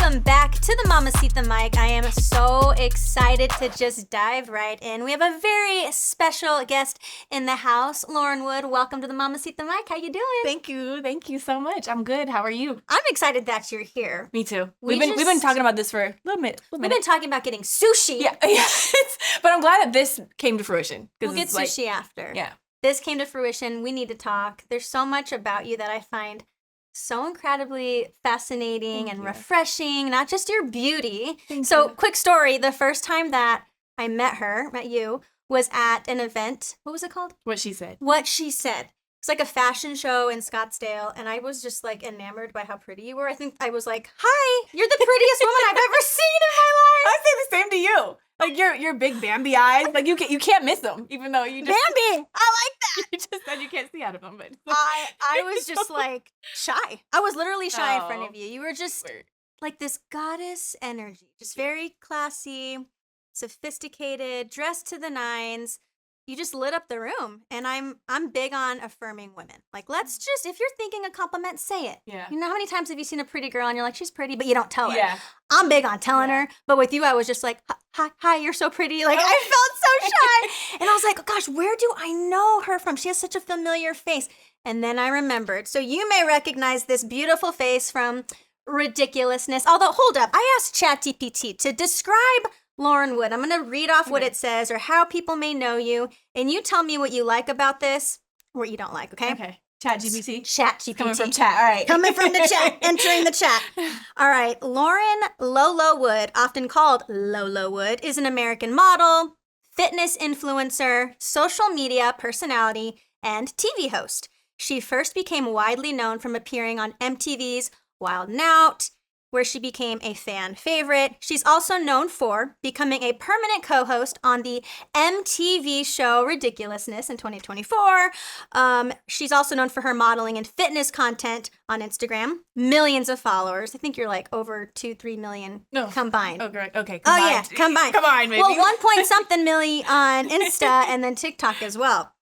Welcome back to the Mamacita Mic. I am so excited to just dive right in. We have a very special guest in the house, Lolo Wood. Welcome to the Mamacita Mic. How you doing? Thank you so much. I'm good. How are you? I'm excited that you're here. Me too. We've been talking about this for a little minute. We've been talking about getting sushi. Yeah. But I'm glad that this came to fruition. We'll get sushi after. Yeah. This came to fruition. We need to talk. There's so much about you that I find so incredibly fascinating and refreshing, not just your beauty. Quick story, the first time that I met you, was at an event. What was it called? What She Said. It's like a fashion show in Scottsdale, and I was just like enamored by how pretty you were. I think I was like, hi, you're the prettiest woman I've ever seen in my life. I say the same to you. Like your big Bambi eyes, like you can't miss them, even though you just Bambi. I like that. You just said you can't see out of them, but I was just like shy. I was literally shy in front of you. You were just like this goddess energy, just very classy, sophisticated, dressed to the nines. You just lit up the room, and I'm big on affirming women. Like, let's just, if you're thinking a compliment, say it. Yeah. You know how many times have you seen a pretty girl and you're like, she's pretty, but you don't tell her? Yeah. I'm big on telling her, but with you, I was just like, hi, you're so pretty. Like, I felt so shy, and I was like, oh gosh, where do I know her from? She has such a familiar face. And then I remembered. So you may recognize this beautiful face from Ridiculousness. Although, hold up, I asked ChatGPT to describe Lolo Wood. I'm going to read off what it says or how people may know you, and you tell me what you like about this or what you don't like, okay? Okay. ChatGPT. Coming from chat. All right. Coming from the chat. Entering the chat. All right. Lolo Wood, often called Lolo Wood, is an American model, fitness influencer, social media personality, and TV host. She first became widely known from appearing on MTV's Wild 'N Out, where she became a fan favorite. She's also known for becoming a permanent co-host on the MTV show Ridiculousness in 2024. She's also known for her modeling and fitness content on Instagram. Millions of followers. I think you're like over 2-3 million combined. Oh, great. Okay. Combined. Oh, yeah, combined. Come on, maybe. Well, 1 point something million on Insta and then TikTok as well.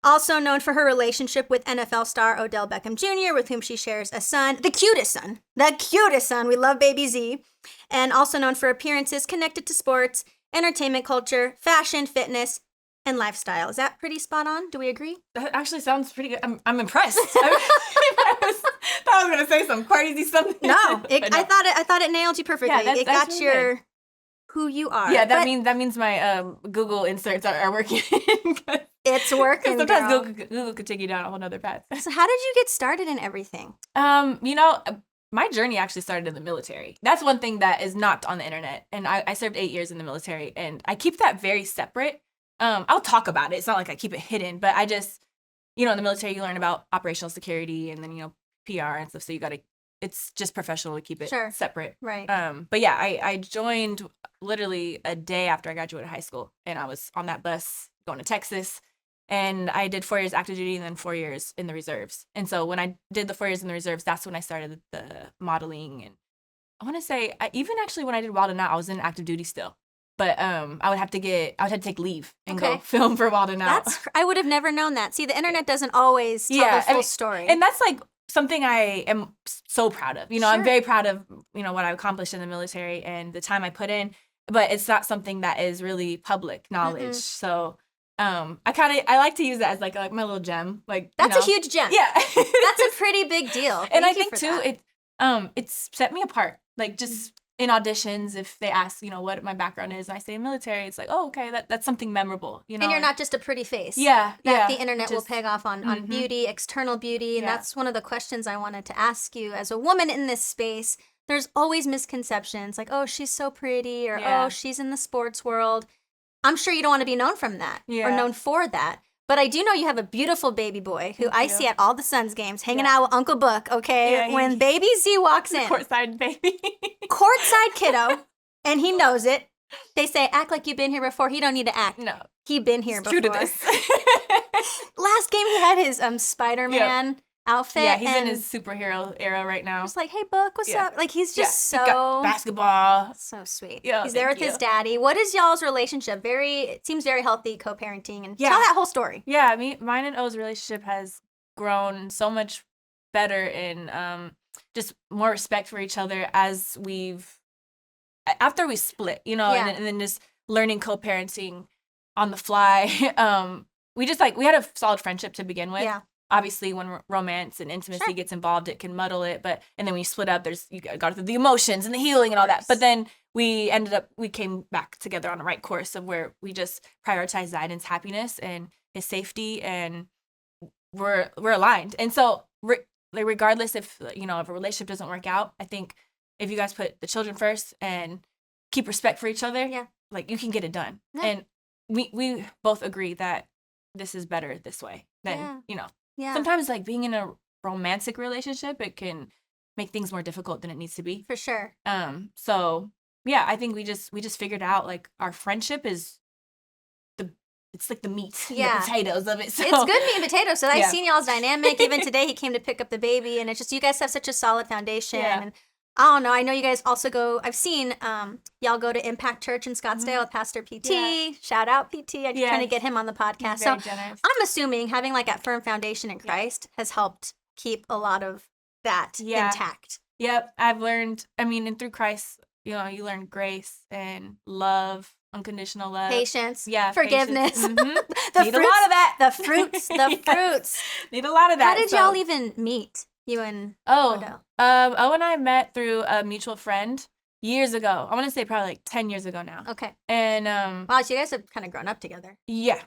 Also known for her relationship with NFL star Odell Beckham Jr., with whom she shares a son, the cutest son. We love baby Z. And also known for appearances connected to sports, entertainment culture, fashion, fitness, and lifestyle. Is that pretty spot on? Do we agree? That actually sounds pretty good. I'm impressed. I thought I was going to say some crazy something. No, I thought it nailed you perfectly. Yeah, it got really your... Good. Who you are. Yeah, that means my Google inserts are working. It's working. Sometimes Google could take you down a whole nother path. So how did you get started in everything? My journey actually started in the military. That's one thing that is not on the internet. And I served 8 years in the military, and I keep that very separate. I'll talk about it. It's not like I keep it hidden, but I just, in the military you learn about operational security and then, PR and stuff. So it's just professional to keep it separate. Right. But yeah, I joined literally a day after I graduated high school, and I was on that bus going to Texas, and I did 4 years active duty and then 4 years in the reserves. And so when I did the 4 years in the reserves, that's when I started the modeling. And I want to say, even actually when I did Wild 'N Out, I was in active duty still. But I would have to take leave and go film for Wild 'N Out. I would have never known that. See, the internet doesn't always tell the full story. And that's like something I am so proud of. I'm very proud of, what I accomplished in the military and the time I put in, but it's not something that is really public knowledge. Mm-mm. So I like to use that as like my little gem. Like, that's a huge gem. Yeah. That's a pretty big deal. And I think too, it's set me apart. Like, just in auditions, if they ask, what my background is, and I say military, it's like, oh, okay, that's something memorable, And you're not just a pretty face. Yeah. That the internet will peg off on beauty, external beauty. And that's one of the questions I wanted to ask you. As a woman in this space, there's always misconceptions. Like, oh, she's so pretty, or oh, she's in the sports world. I'm sure you don't want to be known from that or known for that. But I do know you have a beautiful baby boy who I see at all the Suns games hanging out with Uncle Book, okay? Yeah, when baby Z walks in. Courtside baby. Courtside kiddo, and he knows it. They say, act like you've been here before. He don't need to act. No. He been here before. True to this. Last game he had his Spider-Man outfit. Yeah, he's in his superhero era right now. Just like, hey, Book, what's up? Like, he's just he got basketball. So sweet. Yeah, he's there with his daddy. What is y'all's relationship? It seems very healthy, co-parenting, and tell that whole story. Yeah, mine and O's relationship has grown so much better in just more respect for each other as after we split, you know, and then just learning co-parenting on the fly. We had a solid friendship to begin with. Yeah. Obviously, when romance and intimacy gets involved, it can muddle it. And then when you split up, you got through the emotions and the healing and all that. But then we came back together on the right course of where we just prioritize Zaiden's happiness and his safety, and we're aligned. And so, regardless if a relationship doesn't work out, I think if you guys put the children first and keep respect for each other, like, you can get it done. Yeah. And we both agree that this is better this way than sometimes, like, being in a romantic relationship, it can make things more difficult than it needs to be. For sure. So yeah, I think we just figured out, like, our friendship is it's like the meat, the potatoes of it. So. It's good meat and potatoes. So I've seen y'all's dynamic. Even today, he came to pick up the baby, and it's just, you guys have such a solid foundation. Yeah. And I don't know. I know you guys also I've seen y'all go to Impact Church in Scottsdale with Pastor PT. Yeah. Shout out PT. I'm just trying to get him on the podcast. So generous. I'm assuming having, like, that firm foundation in Christ has helped keep a lot of that intact. Yep. I've learned, and through Christ, you learn grace and love, unconditional love. Patience. Yeah. Forgiveness. Patience. Need a lot of that. The fruits. The fruits. Need a lot of that. How did y'all even meet? You and Odo? O and I met through a mutual friend years ago. I want to say probably like 10 years ago now. Okay. And wow, so you guys have kind of grown up together. Yeah,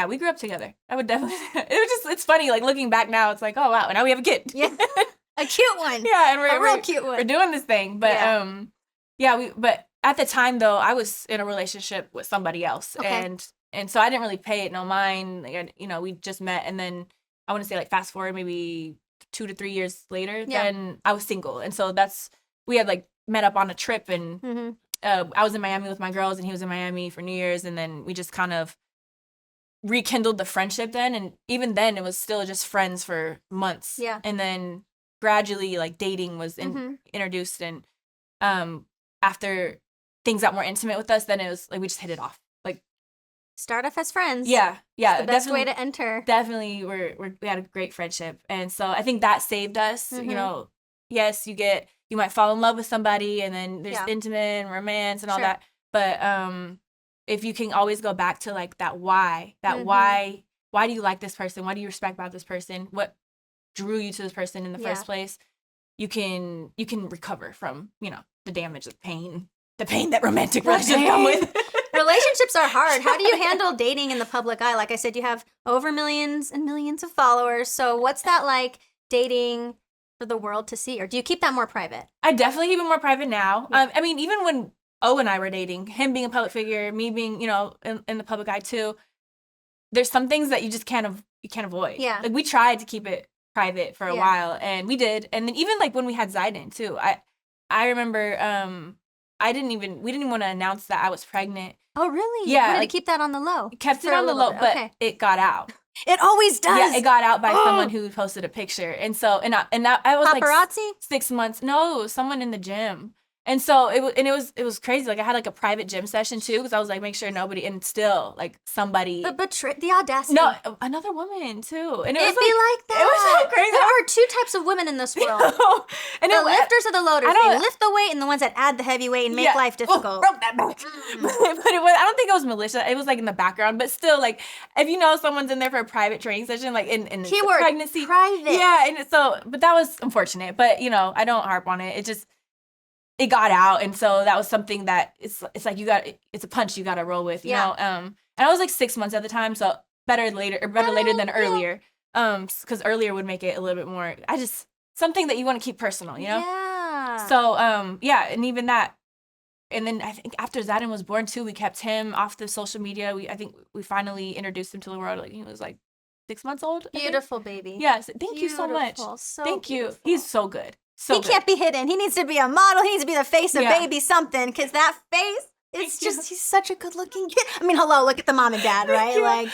we grew up together. I would definitely. It's funny, like, looking back now. It's like, oh wow, now we have a kid. Yeah, a cute one. Yeah, and we're a real cute one. We're doing this thing, but but at the time though, I was in a relationship with somebody else, and so I didn't really pay it no mind. Like, we just met, and then I want to say, like, fast forward maybe 2 to 3 years later, then I was single. And so we had, like, met up on a trip, and I was in Miami with my girls, and he was in Miami for New Year's, and then we just kind of rekindled the friendship then. And even then, it was still just friends for months. Yeah. And then gradually, like, dating was introduced, and after things got more intimate with us, then it was like we just hit it off. Like, start off as friends. Yeah. It's the best way to enter. Definitely, we had a great friendship, and so I think that saved us. Yes, you might fall in love with somebody, and then there's intimate and romance and all that. But if you can always go back to, like, that why do you like this person? Why do you respect about this person? What drew you to this person in the first place? You can recover from the damage, the pain that romantic relationships come with. Relationships are hard. How do you handle dating in the public eye? Like I said, you have over millions and millions of followers. So what's that like, dating for the world to see? Or do you keep that more private? I definitely keep it more private now. Yeah. Even when O and I were dating, him being a public figure, me being, in the public eye too, there's some things that you just can't avoid. Yeah. Like, we tried to keep it private for a while, and we did. And then even, like, when we had Zaiden too, I remember we didn't want to announce that I was pregnant. Oh, really? Yeah. You wanted to keep that on the low. Kept it on the low, but it got out. It always does. Yeah, it got out by someone who posted a picture. And so, and I was paparazzi? Like 6 months. No, someone in the gym. And so it was crazy. Like, I had, like, a private gym session too, because I was like, make sure nobody, and still, like, somebody. The audacity. No, another woman too. And It'd be like that. It was so crazy. There are two types of women in this world. And the lifters or the loaders. They lift the weight, and the ones that add the heavy weight and make life difficult. Broke that back. But I don't think it was militia. It was, like, in the background. But still, like, if someone's in there for a private training session, like, in keyword pregnancy. Private. Yeah, and so, but that was unfortunate. But, I don't harp on it. It got out, and so that was something that it's like it's a punch you gotta roll with, you know. And I was like 6 months at the time, so better later than earlier. Because earlier would make it a little bit more. Something that you want to keep personal, you know. Yeah. So and even that, and then I think after Zaiden was born too, we kept him off the social media. I think we finally introduced him to the world. Like, he was like 6 months old. Beautiful baby. Yes, thank you so much. So thank beautiful. you. He's so good. He can't be hidden. He needs to be a model. He needs to be the face of baby something, because that face, he's such a good looking kid. Hello, look at the mom and dad, right? Like,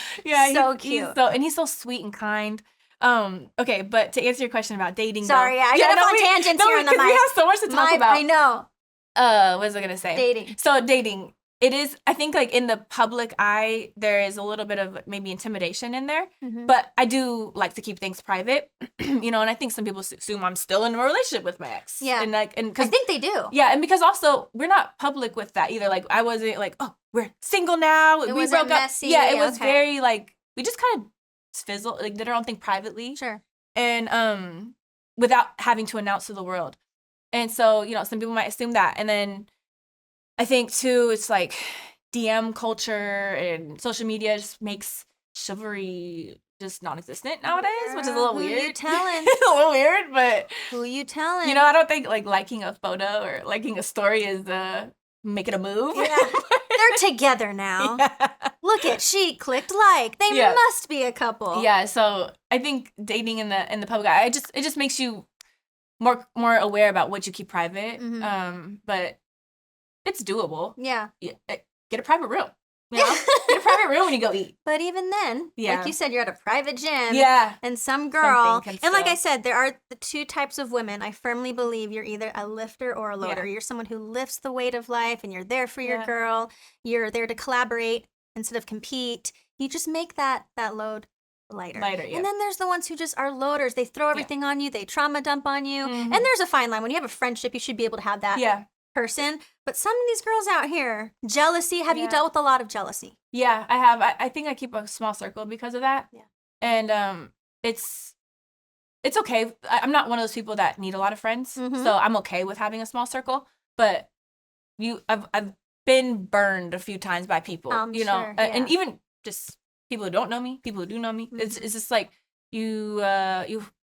so cute. He's so sweet and kind. Okay, but to answer your question about dating. Sorry, I got on tangents here on the mic. We have so much to talk about. I know. What was I gonna say? Dating. So dating. it is, I think, like, in the public eye, there is a little bit of maybe intimidation in there. Mhm. But I do like to keep things private, and I think some people assume I'm still in a relationship with my ex. Yeah. And, like, and I because, think they do. yeah, and because also, we're not public with that either. Like, I wasn't like, oh, we're single now. It we wasn't broke up. messy. Yeah, it was Okay. very, like, we just kind of fizzled, like, did our own thing privately. Sure. And without having to announce to the world. And so, some people might assume that. And then I think, too, it's like DM culture and social media just makes chivalry just non-existent nowadays, which is a little weird. Who you telling? It's a little weird, but Who you telling? I don't think like liking a photo or liking a story is making a move. Yeah. They're together now. Yeah. Look at, she clicked like. They Yeah. must be a couple. Yeah, so I think dating in the public eye, it just makes you more aware about what you keep private. Mhm. But it's doable. Yeah. Get a private room. Get a private room when you go eat. But even then, like you said, you're at a private gym. Yeah. And some girl, Something can and like I still- said, there are the two types of women. I firmly believe you're either a lifter or a loader. Yeah. You're someone who lifts the weight of life and you're there for your Yeah. girl. You're there to collaborate instead of compete. You just make that load lighter. Yeah. And then there's the ones who just are loaders. They throw everything on you. They trauma dump on you. Mhm. And there's a fine line. When you have a friendship, you should be able to have that Yeah. person. But some of these girls out here, jealousy. Have you Yeah. dealt with a lot of jealousy? Yeah, I have. I think I keep a small circle because of that. Yeah. And it's okay. I'm not one of those people that need a lot of friends, Mhm. so I'm okay with having a small circle. But I've been burned a few times by people, Sure, yeah. and even just people who don't know me, people who do know me. Mm-hmm. It's just like you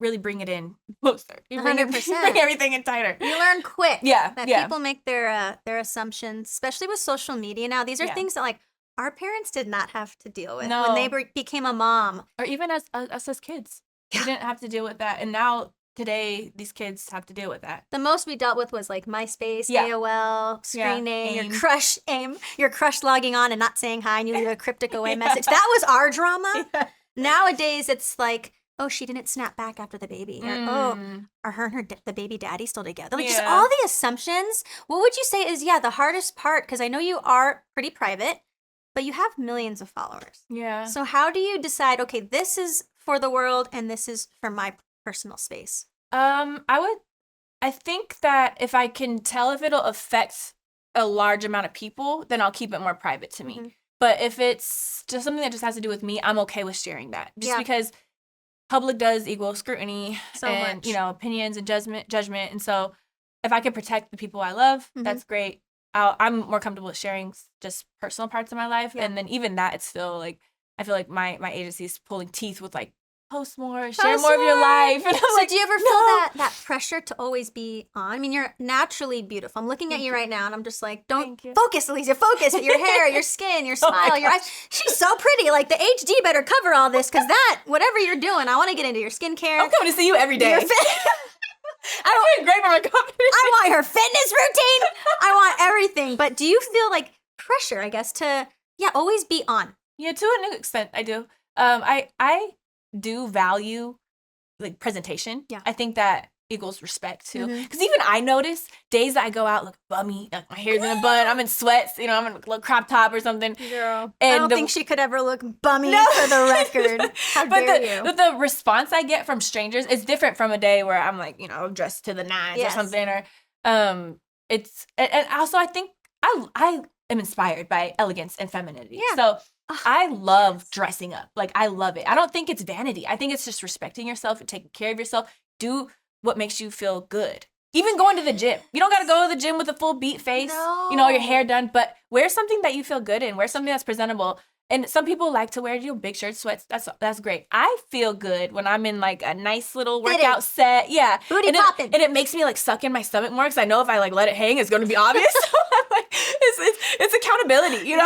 really bring it in closer. You bring 100%. bring everything in tighter. You learn quick. Yeah, That yeah. people make their assumptions, especially with social media now. These are Yeah. things that like our parents did not have to deal with when No. they became a mom. Or even as us as kids, Yeah. we didn't have to deal with that, and now today these kids have to deal with that. The most we dealt with was like MySpace, Yeah. AOL, screen Yeah, name, AIM. your crush logging on and not saying hi and you leave a cryptic away message. That was our drama. Yeah. Nowadays it's like, oh, she didn't snap back after the baby. Or, oh, Mm. are her and the baby daddy still together? Like just Yeah. all the assumptions. What would you say is, the hardest part? Because I know you are pretty private, but you have millions of followers. Yeah. So how do you decide, okay, this is for the world and this is for my personal space? I think that if I can tell if it'll affect a large amount of people, then I'll keep it more private to me. Mhm. But if it's just something that just has to do with me, I'm okay with sharing that. Just Yeah. because public does equal scrutiny So and, much. opinions and judgment. And so if I can protect the people I love, Mhm. that's great. I'm more comfortable with sharing just personal parts of my life. Yeah. And then even that, it's still like, I feel like my agency is pulling teeth with like, post more, share more of your life. And I'm So like, do you ever no. feel that pressure to always be on? I mean, you're naturally beautiful. I'm looking at you right now and I'm just like, don't Thank you. focus, Alicia, focus. Your hair, your skin, your Oh my smile, your gosh. eyes. She's so pretty. Like the HD better cover all this because whatever you're doing, I want to get into your skincare. I'm coming to see you every day. Your fit- I'm doing great for my company. I want her fitness routine. I want everything. But do you feel like pressure, I guess, to, always be on? Yeah, to a new extent, I do. I do value like presentation. Yeah. I think that equals respect too. Mhm. Because even I notice days that I go out look bummy, like my hair's in a bun, I'm in sweats, I'm in a little crop top or something. Girl. And I don't the- think she could ever look bummy No. for the record. How but dare you? the response I get from strangers is different from a day where I'm like, dressed to the nines Yes. or something. Or it's and also I think I am inspired by elegance and femininity. Yeah. So I love dressing up. Like I love it. I don't think it's vanity. I think it's just respecting yourself and taking care of yourself. Do what makes you feel good. Even going to the gym. You don't got to go to the gym with a full beat face, your hair done, but wear something that you feel good in. Wear something that's presentable. And some people like to wear big shirts, sweats. That's great. I feel good when I'm in like a nice little workout set. Yeah. Booty and popping. And it makes me like suck in my stomach more because I know if I like let it hang, it's going to be obvious. So I'm like, it's accountability, Yeah.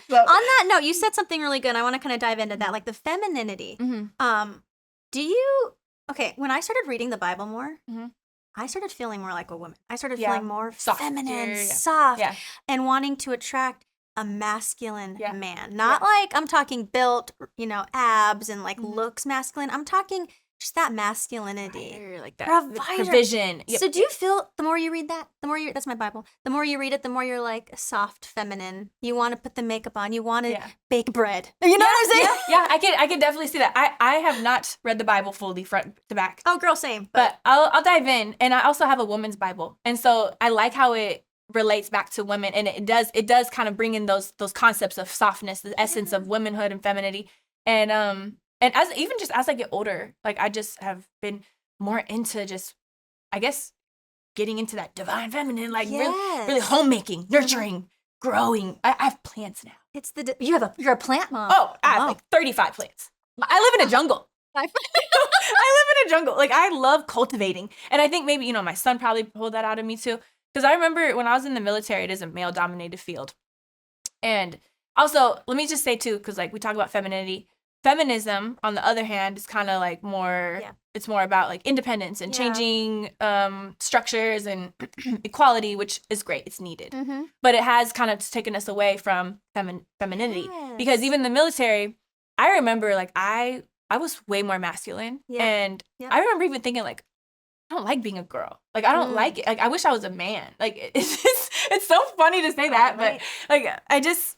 So- On that note, you said something really good. I want to kind of dive into that, like the femininity. Mhm. Do you, when I started reading the Bible more, Mhm. I started feeling more like a woman. I started Yeah. feeling more Softer, feminine, yeah. soft, Yeah. and wanting to attract a masculine Yeah. man. Not like I'm talking built, abs and like Mhm. looks masculine. I'm talking just that masculinity. Fire, like that Provider. provision. Yep. So do you feel the more you read that, that's my Bible, the more you read it, the more you're like soft, feminine. You want to put the makeup on. You want to bake bread. You know what I'm saying? Yeah, I can definitely see that. I have not read the Bible fully front to back. Oh, girl, same. But I'll dive in. And I also have a woman's Bible. And so I like how it relates back to women. And it does kind of bring in those concepts of softness, the essence of womanhood and femininity. And as I get older, like I just have been more into just, I guess, getting into that divine feminine, like really homemaking, nurturing, growing. I have plants now. It's you're a plant mom. Oh, I have like 35 plants. I live in a jungle. I live in a jungle. Like I love cultivating. And I think maybe, my son probably pulled that out of me too. Because I remember when I was in the military, it is a male dominated field. And also, let me just say too, because like we talk about femininity, feminism, on the other hand, is kind of like more, it's more about like independence and changing structures and equality, which is great. It's needed. Mm-hmm. But it has kind of taken us away from femininity. Because even the military, I remember like I was way more masculine. Yeah. And I remember even thinking like, I don't like being a girl. Like, I don't like it. Like, I wish I was a man. Like, it's so funny to say that, but like, I just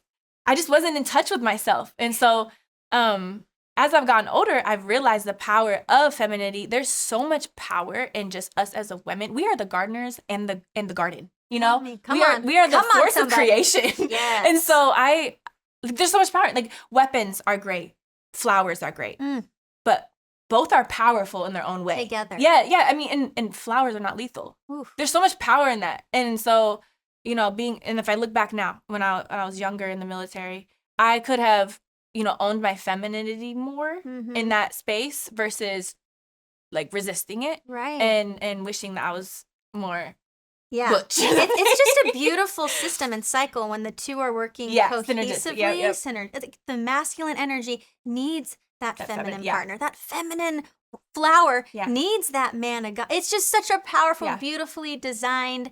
wasn't in touch with myself. And so, as I've gotten older, I've realized the power of femininity. There's so much power in just us as a women. We are the gardeners and the garden, we are the force of creation. Yes. And so there's so much power. Like, weapons are great. Flowers are great. But both are powerful in their own way. Together. Yeah. I mean, and flowers are not lethal. Oof. There's so much power in that. And so, and if I look back now, when I was younger in the military, I could have, owned my femininity more in that space versus like resisting it. Right. And wishing that I was more butch. It's just a beautiful system and cycle when the two are working cohesively. The masculine energy needs that feminine partner. That feminine flower needs that man of God. It's just such a powerful, beautifully designed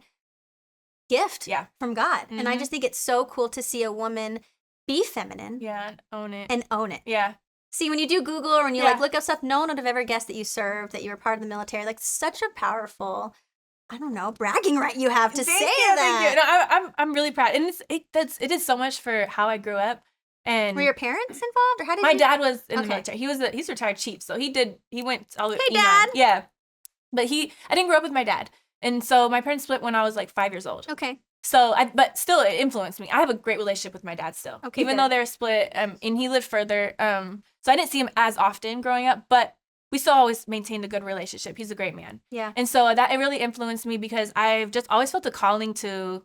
gift from God. Mm-hmm. And I just think it's so cool to see a woman be feminine. Yeah, own it. And own it. Yeah. See, when you do Google or when you like look up stuff, no one would have ever guessed that you served, that you were part of the military. Like, such a powerful, I don't know, bragging right you have to say that. Thank you. No, I'm really proud. And it did so much for how I grew up. And were your parents involved, or how did my dad was in the military? He's retired chief, so he went all the way. Hey, Dad. Yeah, but I didn't grow up with my dad, and so my parents split when I was like 5 years old. Okay. So but still it influenced me. I have a great relationship with my dad still, even though they're split. And he lived further. So I didn't see him as often growing up, but we still always maintained a good relationship. He's a great man. Yeah. And so it really influenced me because I've just always felt a calling to,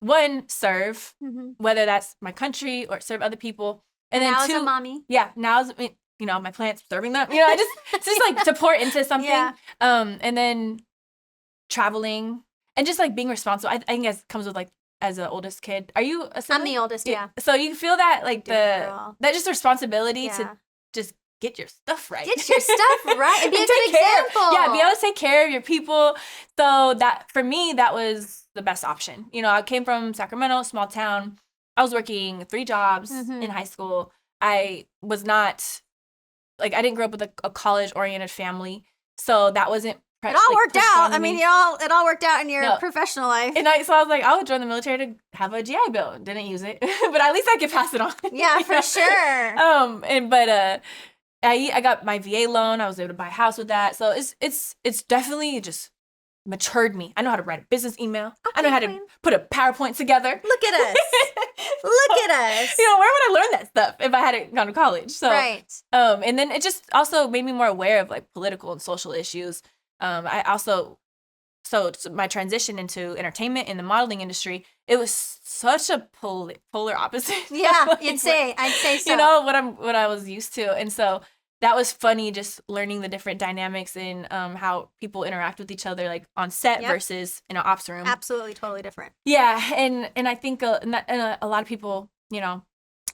one, serve, whether that's my country or serve other people. And then two, as a mommy. Yeah, now as my plants, serving them. I just like to pour into something. Yeah. And then traveling and just like being responsible. I think it comes with like as the oldest kid. Are you a sibling? I'm the oldest, yeah. So you feel that like that just responsibility to just get your stuff right. Get your stuff right and be a good example. Yeah, be able to take care of your people. So that, for me, that was the best option. I came from Sacramento, small town. I was working 3 jobs in high school. I was not, I didn't grow up with a college-oriented family. So that wasn't it all worked out. I mean, it all worked out in your professional life. And so I was like, I'll join the military to have a GI Bill. Didn't use it, but at least I could pass it on. Yeah, for sure. I got my VA loan. I was able to buy a house with that. So it's definitely just matured me. I know how to write a business email. Okay, I know how to put a PowerPoint together. Look at us. Look at us. Where would I learn that stuff if I hadn't gone to college? So, right. And then it just also made me more aware of like political and social issues. I also, so my transition into entertainment in the modeling industry, it was such a polar opposite. Yeah, I'd say so. What I was used to. And so that was funny, just learning the different dynamics in how people interact with each other, like on set versus in an ops room. Absolutely, totally different. Yeah, and I think a lot of people,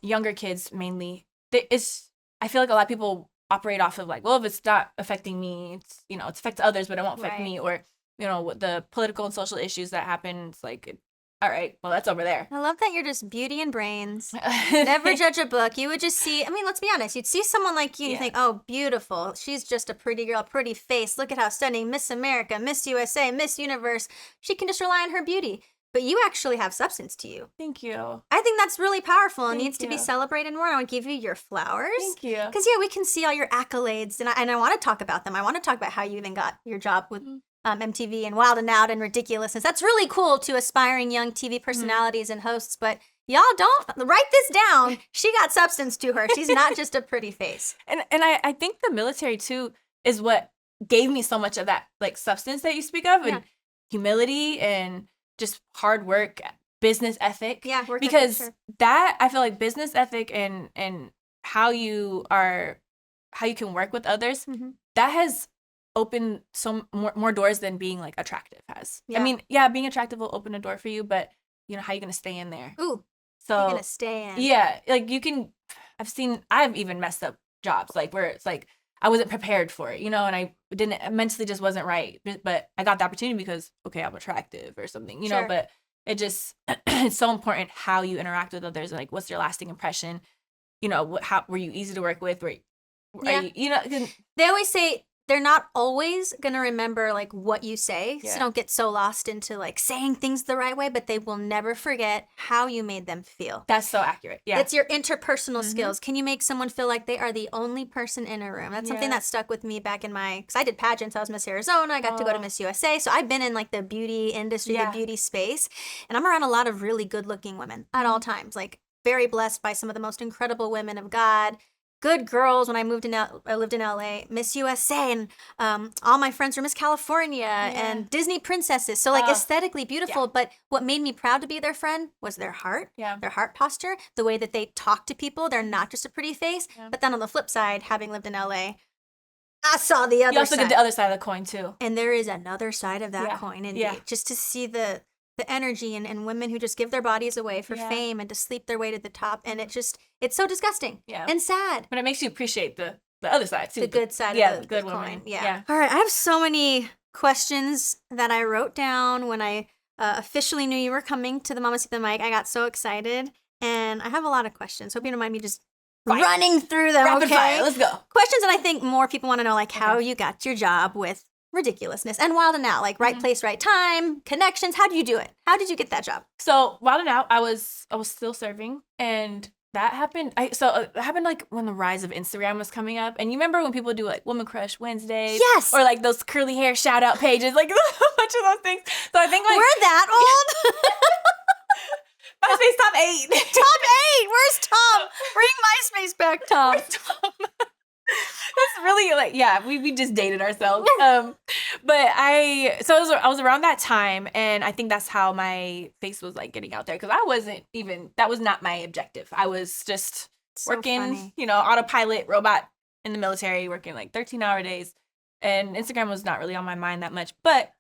younger kids mainly, I feel like a lot of people operate off of like, well, if it's not affecting me, it's it's affects others, but it won't affect me, or the political and social issues that happen, it's like all right, well, that's over there. I love that you're just beauty and brains. Never judge a book. You would just see, I mean, let's be honest. You'd see someone like you and you think, oh, beautiful. She's just a pretty girl, pretty face. Look at how stunning. Miss America, Miss USA, Miss Universe. She can just rely on her beauty. But you actually have substance to you. Thank you. I think that's really powerful and Thank needs to be you. celebrated more. I want to give you your flowers. Thank you. Because, yeah, we can see all your accolades, and I want to talk about them. I want to talk about how you even got your job with MTV and Wild and Out and Ridiculousness. That's really cool to aspiring young TV personalities and hosts, but y'all don't write this down. She got substance to her. She's not just a pretty face. And I think the military, too, is what gave me so much of that, like, substance that you speak of, and humility and just hard work, business ethic. Yeah, work because ethic, sure. that, I feel like business ethic and how you can work with others, that has opened so more doors than being like attractive has. Yeah. I mean, being attractive will open a door for you, but you know, how are you going to stay in there? Ooh, so you're going to stay in. Yeah, like I've even messed up jobs, like where it's like, I wasn't prepared for it, you know, and I mentally just wasn't right. But I got the opportunity because, okay, I'm attractive or something, you know, but it just, it's so important how you interact with others. Like, what's your lasting impression? You know, how were you easy to work with? You know, they always say they're not always going to remember like what you say. So don't get so lost into like saying things the right way, but they will never forget how you made them feel. That's so accurate. Yeah. It's your interpersonal skills. Can you make someone feel like they are the only person in a room? That's something that stuck with me back in because I did pageants. I was Miss Arizona. I got to go to Miss USA. So I've been in like the beauty industry, the beauty space. And I'm around a lot of really good looking women at all times. Like very blessed by some of the most incredible women of God. Good girls. When I lived in LA, Miss USA, and all my friends were Miss California and Disney princesses. So like aesthetically beautiful. But what made me proud to be their friend was their heart, their heart posture, the way that they talk to people. They're not just a pretty face. But then on the flip side, having lived in LA, I saw the other side. You also get the other side of the coin too. And there is another side of that coin, indeed. Just to see the energy and women who just give their bodies away for fame and to sleep their way to the top. And it's so disgusting and sad. But it makes you appreciate the other side too. The good side of the good coin. woman. Yeah. All right. I have so many questions that I wrote down when I officially knew you were coming to the Mamacita Mic. I got so excited. And I have a lot of questions. Hope you don't mind me just running through them. Rapid fire. Let's go. Questions that I think more people want to know, like how you got your job with Ridiculousness and Wild and Out, like right place, right time, connections. How do you do it? How did you get that job? So Wild and Out, I was still serving, and that happened. It happened like when the rise of Instagram was coming up, and you remember when people do like Woman Crush Wednesdays, or like those curly hair shout out pages, like a bunch of those things. So I think like we're that old. MySpace top 8. Top 8. Where's Tom? Bring MySpace back, Tom. That's really like, we just dated ourselves. But I was around that time, and I think that's how my face was like getting out there, because that was not my objective. I was just working, you know, autopilot robot in the military, working like 13-hour days, and Instagram was not really on my mind that much. But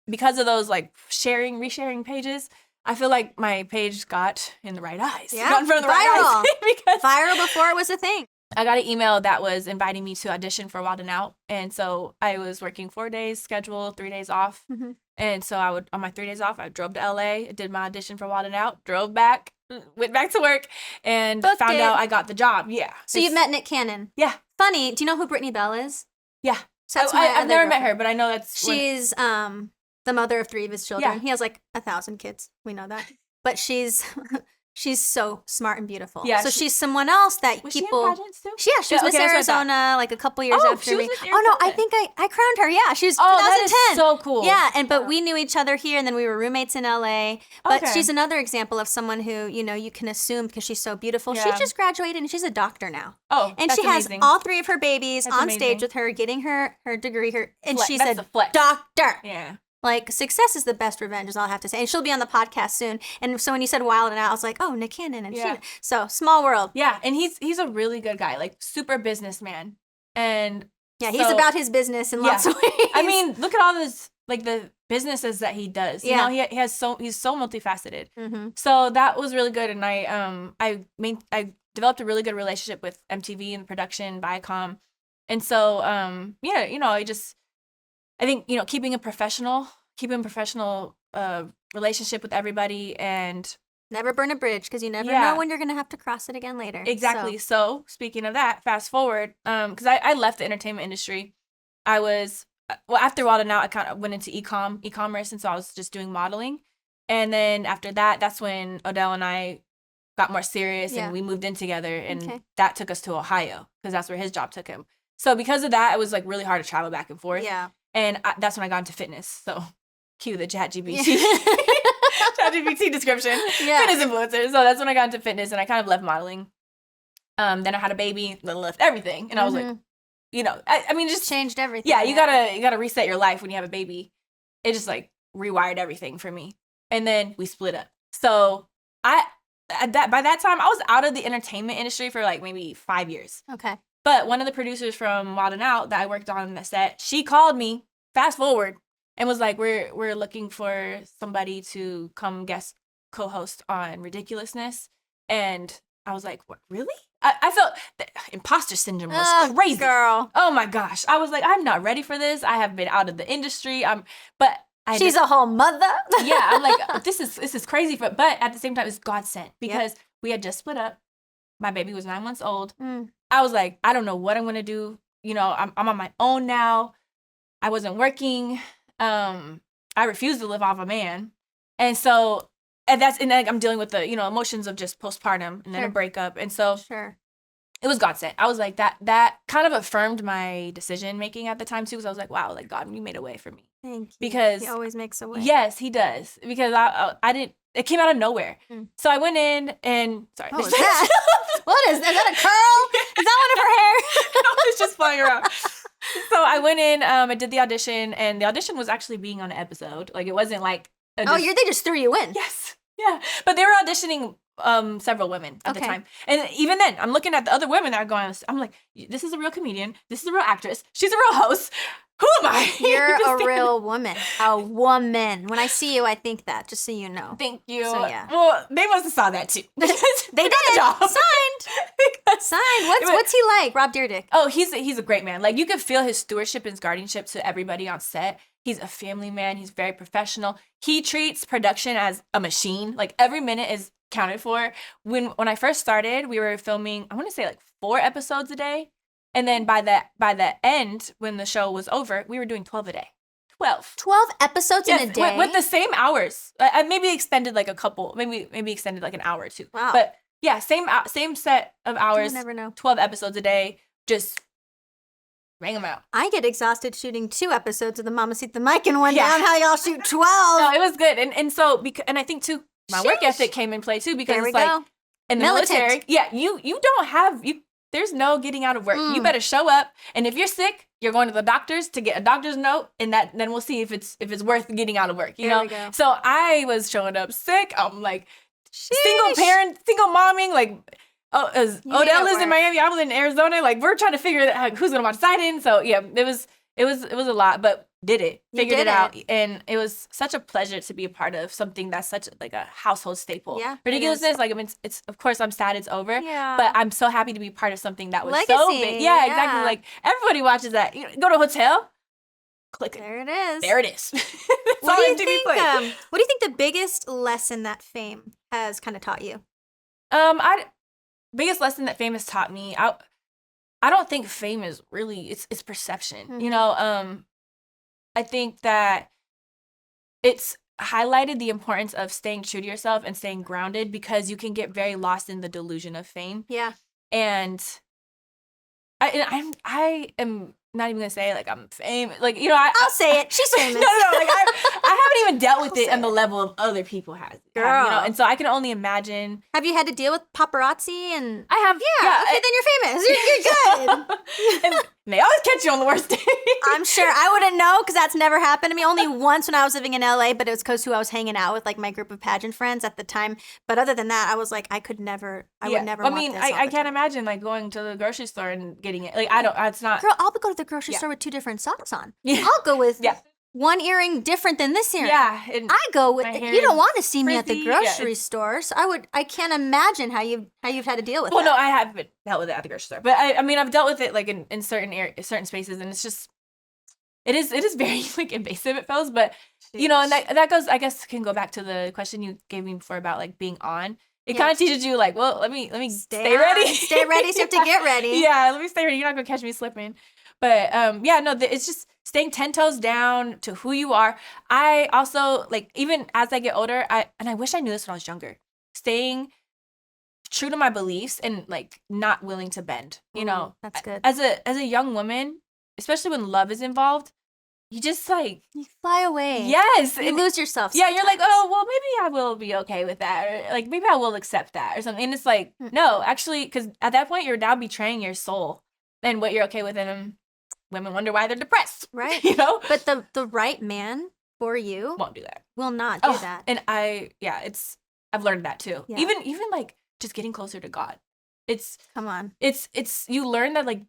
because of those like resharing pages, I feel like my page got in the right eyes. Yeah, got in front of the right eyes. Because viral before it was a thing. I got an email that was inviting me to audition for Wild and Out. And so I was working 4 days schedule, 3 days off. Mm-hmm. And so on my 3 days off, I drove to LA, did my audition for Wild and Out, drove back, went back to work, and found out I got the job. Yeah. So you've met Nick Cannon. Yeah. Funny. Do you know who Brittany Bell is? Yeah. So I've never met her, but I know that's... She's the mother of 3 of his children. Yeah. He has like 1,000 kids. We know that. But she's so smart and beautiful. Yeah. So she's someone else that was people... she in pageants too? Yeah, she was Miss Arizona like a couple years after me. Oh, no, I think I crowned her. Yeah, she was 2010. That is so cool. Yeah, but we knew each other here, and then we were roommates in LA. But she's another example of someone who, you know, you can assume because she's so beautiful. Yeah. She just graduated, and she's a doctor now. Oh, and that's she has amazing. all 3 of her babies on stage with her, getting her degree. And she's a flex. doctor. Yeah. Like, success is the best revenge, is all I have to say. And she'll be on the podcast soon. And so when you said Wild and Out, I was like, oh, Nick Cannon. And so, small world. Yeah, and he's a really good guy, like, super businessman. And yeah, he's about his business in lots of ways. I mean, look at all this, like, the businesses that he does. You know, he's so multifaceted. Mm-hmm. So that was really good. And I developed a really good relationship with MTV and production, Viacom. And so, you know, I think, you know, keeping professional a relationship with everybody, and never burn a bridge because you never Yeah. know when you're going to have to cross it again later. exactly. So speaking of that, fast forward, because I left the entertainment industry. I was after Wild Out, I kind of went into e-commerce, and so I was just doing modeling. And then after that, that's when Odell and I got more serious, Yeah. and we moved in together, and Okay. that took us to Ohio because that's where his job took him. So because of that, it was like really hard to travel back and forth. Yeah. And that's when I got into fitness. So cue the ChatGPT. Yeah. ChatGPT description. Yeah. Fitness influencer. So that's when I got into fitness, and I kind of left modeling. Then I had a baby, then left everything, and I was like, you know, I mean, just changed everything. yeah, you gotta reset your life when you have a baby. It just like rewired everything for me, and then we split up. So by that time, I was out of the entertainment industry for like maybe 5 years. Okay. But one of the producers from Wild 'N Out that I worked on the set, she called me, fast forward, and was like, we're looking for somebody to come guest co-host on Ridiculousness. And I was like, what, really? I felt the imposter syndrome was crazy. Girl. Oh my gosh. I was like, I'm not ready for this. I have been out of the industry. She's a whole mother. Yeah, I'm like, this is crazy. But at the same time, it's God sent because we had just split up. My baby was 9 months old. I was like, I don't know what I'm going to do. You know, I'm on my own now. I wasn't working. I refused to live off a man. And so, and like, I'm dealing with the, you know, emotions of just postpartum and then a breakup. And so it was God sent. I was like, that kind of affirmed my decision making at the time too. Because I was like, wow, like God, you made a way for me. Thank you. Because he always makes a way. Yes, he does. Because I didn't, it came out of nowhere. So I went in and, sorry. What was that? What is that a curl? Is that one of her hair? No, it's just flying around. So I went in, I did the audition, and the audition was actually being on an episode. Like, it wasn't like they just threw you in. Yes. Yeah. But they were auditioning several women at the time. And even then, I'm looking at the other women that are going, I'm like, this is a real comedian. This is a real actress. She's a real host. Who am I? You're a real woman. A woman. When I see you, I think that, just so you know. Thank you. So, yeah. Well, they must have saw that too. They did. Signed. What's he like, Rob Dyrdek? Oh, he's a great man. Like, you could feel his stewardship and guardianship to everybody on set. He's a family man. He's very professional. He treats production as a machine. Like, every minute is counted for. When I first started, we were filming, I want to say like 4 episodes a day. And then by the end, when the show was over, we were doing 12 a day. 12 episodes in a day? With the same hours. I maybe extended like a couple, maybe extended like an hour or two. Wow. But yeah, same set of hours. You never know. 12 episodes a day. Just bang them out. I get exhausted shooting 2 episodes of the Mamacita Mic and one down. How y'all shoot 12? No, it was good. And so, and I think too, my work ethic came in play too, because it's like in the military, you don't have, there's no getting out of work. You better show up. And if you're sick, you're going to the doctors to get a doctor's note, and then we'll see if it's worth getting out of work. You know? So I was showing up sick. I'm like, single momming, like, Odell lives in Miami, I was in Arizona. Like, we're trying to figure out who's gonna watch Sidon. So yeah, it was a lot, but figured it out, and it was such a pleasure to be a part of something that's such like a household staple. Yeah, Ridiculousness, like, I mean, it's of course I'm sad it's over. Yeah, but I'm so happy to be part of something that was legacy. So big. Yeah, exactly. Like, everybody watches that. You go to a hotel, click it. There it is. There it is. What do you think the biggest lesson that fame has kind of taught you? Biggest lesson that fame has taught me, I don't think fame is really, it's perception. You know, I think that it's highlighted the importance of staying true to yourself and staying grounded, because you can get very lost in the delusion of fame. Yeah. And I am not even gonna say like I'm famous. Like, you know, I'll say it. She's famous. No. Like, I haven't even dealt with it on the level of other people have. Girl. You know, and so I can only imagine. Have you had to deal with paparazzi? And I have. Yeah. Okay, then you're famous. You're good. And they always catch you on the worst day. I'm sure. I wouldn't know, because that's never happened to me. Only once when I was living in LA, but it was because who I was hanging out with, like my group of pageant friends at the time. But other than that, I was like, I would never. I mean, I can't imagine like going to the grocery store and getting it. Like, I don't. It's not. Girl, I'll go to the grocery store with 2 different socks on. Yeah. I'll go with one earring different than this earring. Yeah. I go with. You don't want to see me at the grocery store, so I can't imagine how you've had to deal with. Well, no, I haven't dealt with it at the grocery store, but I mean, I've dealt with it like in certain spaces, and it's just. It is very like invasive, it feels, but you know, and that goes, I guess, can go back to the question you gave me before about like being on. It kind of teaches you like, well, let me stay ready. Stay ready, so you have to get ready. Yeah, let me stay ready. You're not gonna catch me slipping. But yeah, no, it's just staying 10 toes down to who you are. I also like, even as I get older, I wish I knew this when I was younger. Staying true to my beliefs and like not willing to bend. You know, that's good. As a young woman, especially when love is involved, you just like you fly away. Yes, you lose yourself. Yeah, you're like, oh well, maybe I will be okay with that, or like maybe I will accept that, or something. And it's like, no, actually, because at that point you're now betraying your soul and what you're okay with, and women wonder why they're depressed, right? You know, but the right man for you won't do that. Will not do that. And I've learned that too. Yeah. Even like just getting closer to God. Come on. It's you learn that like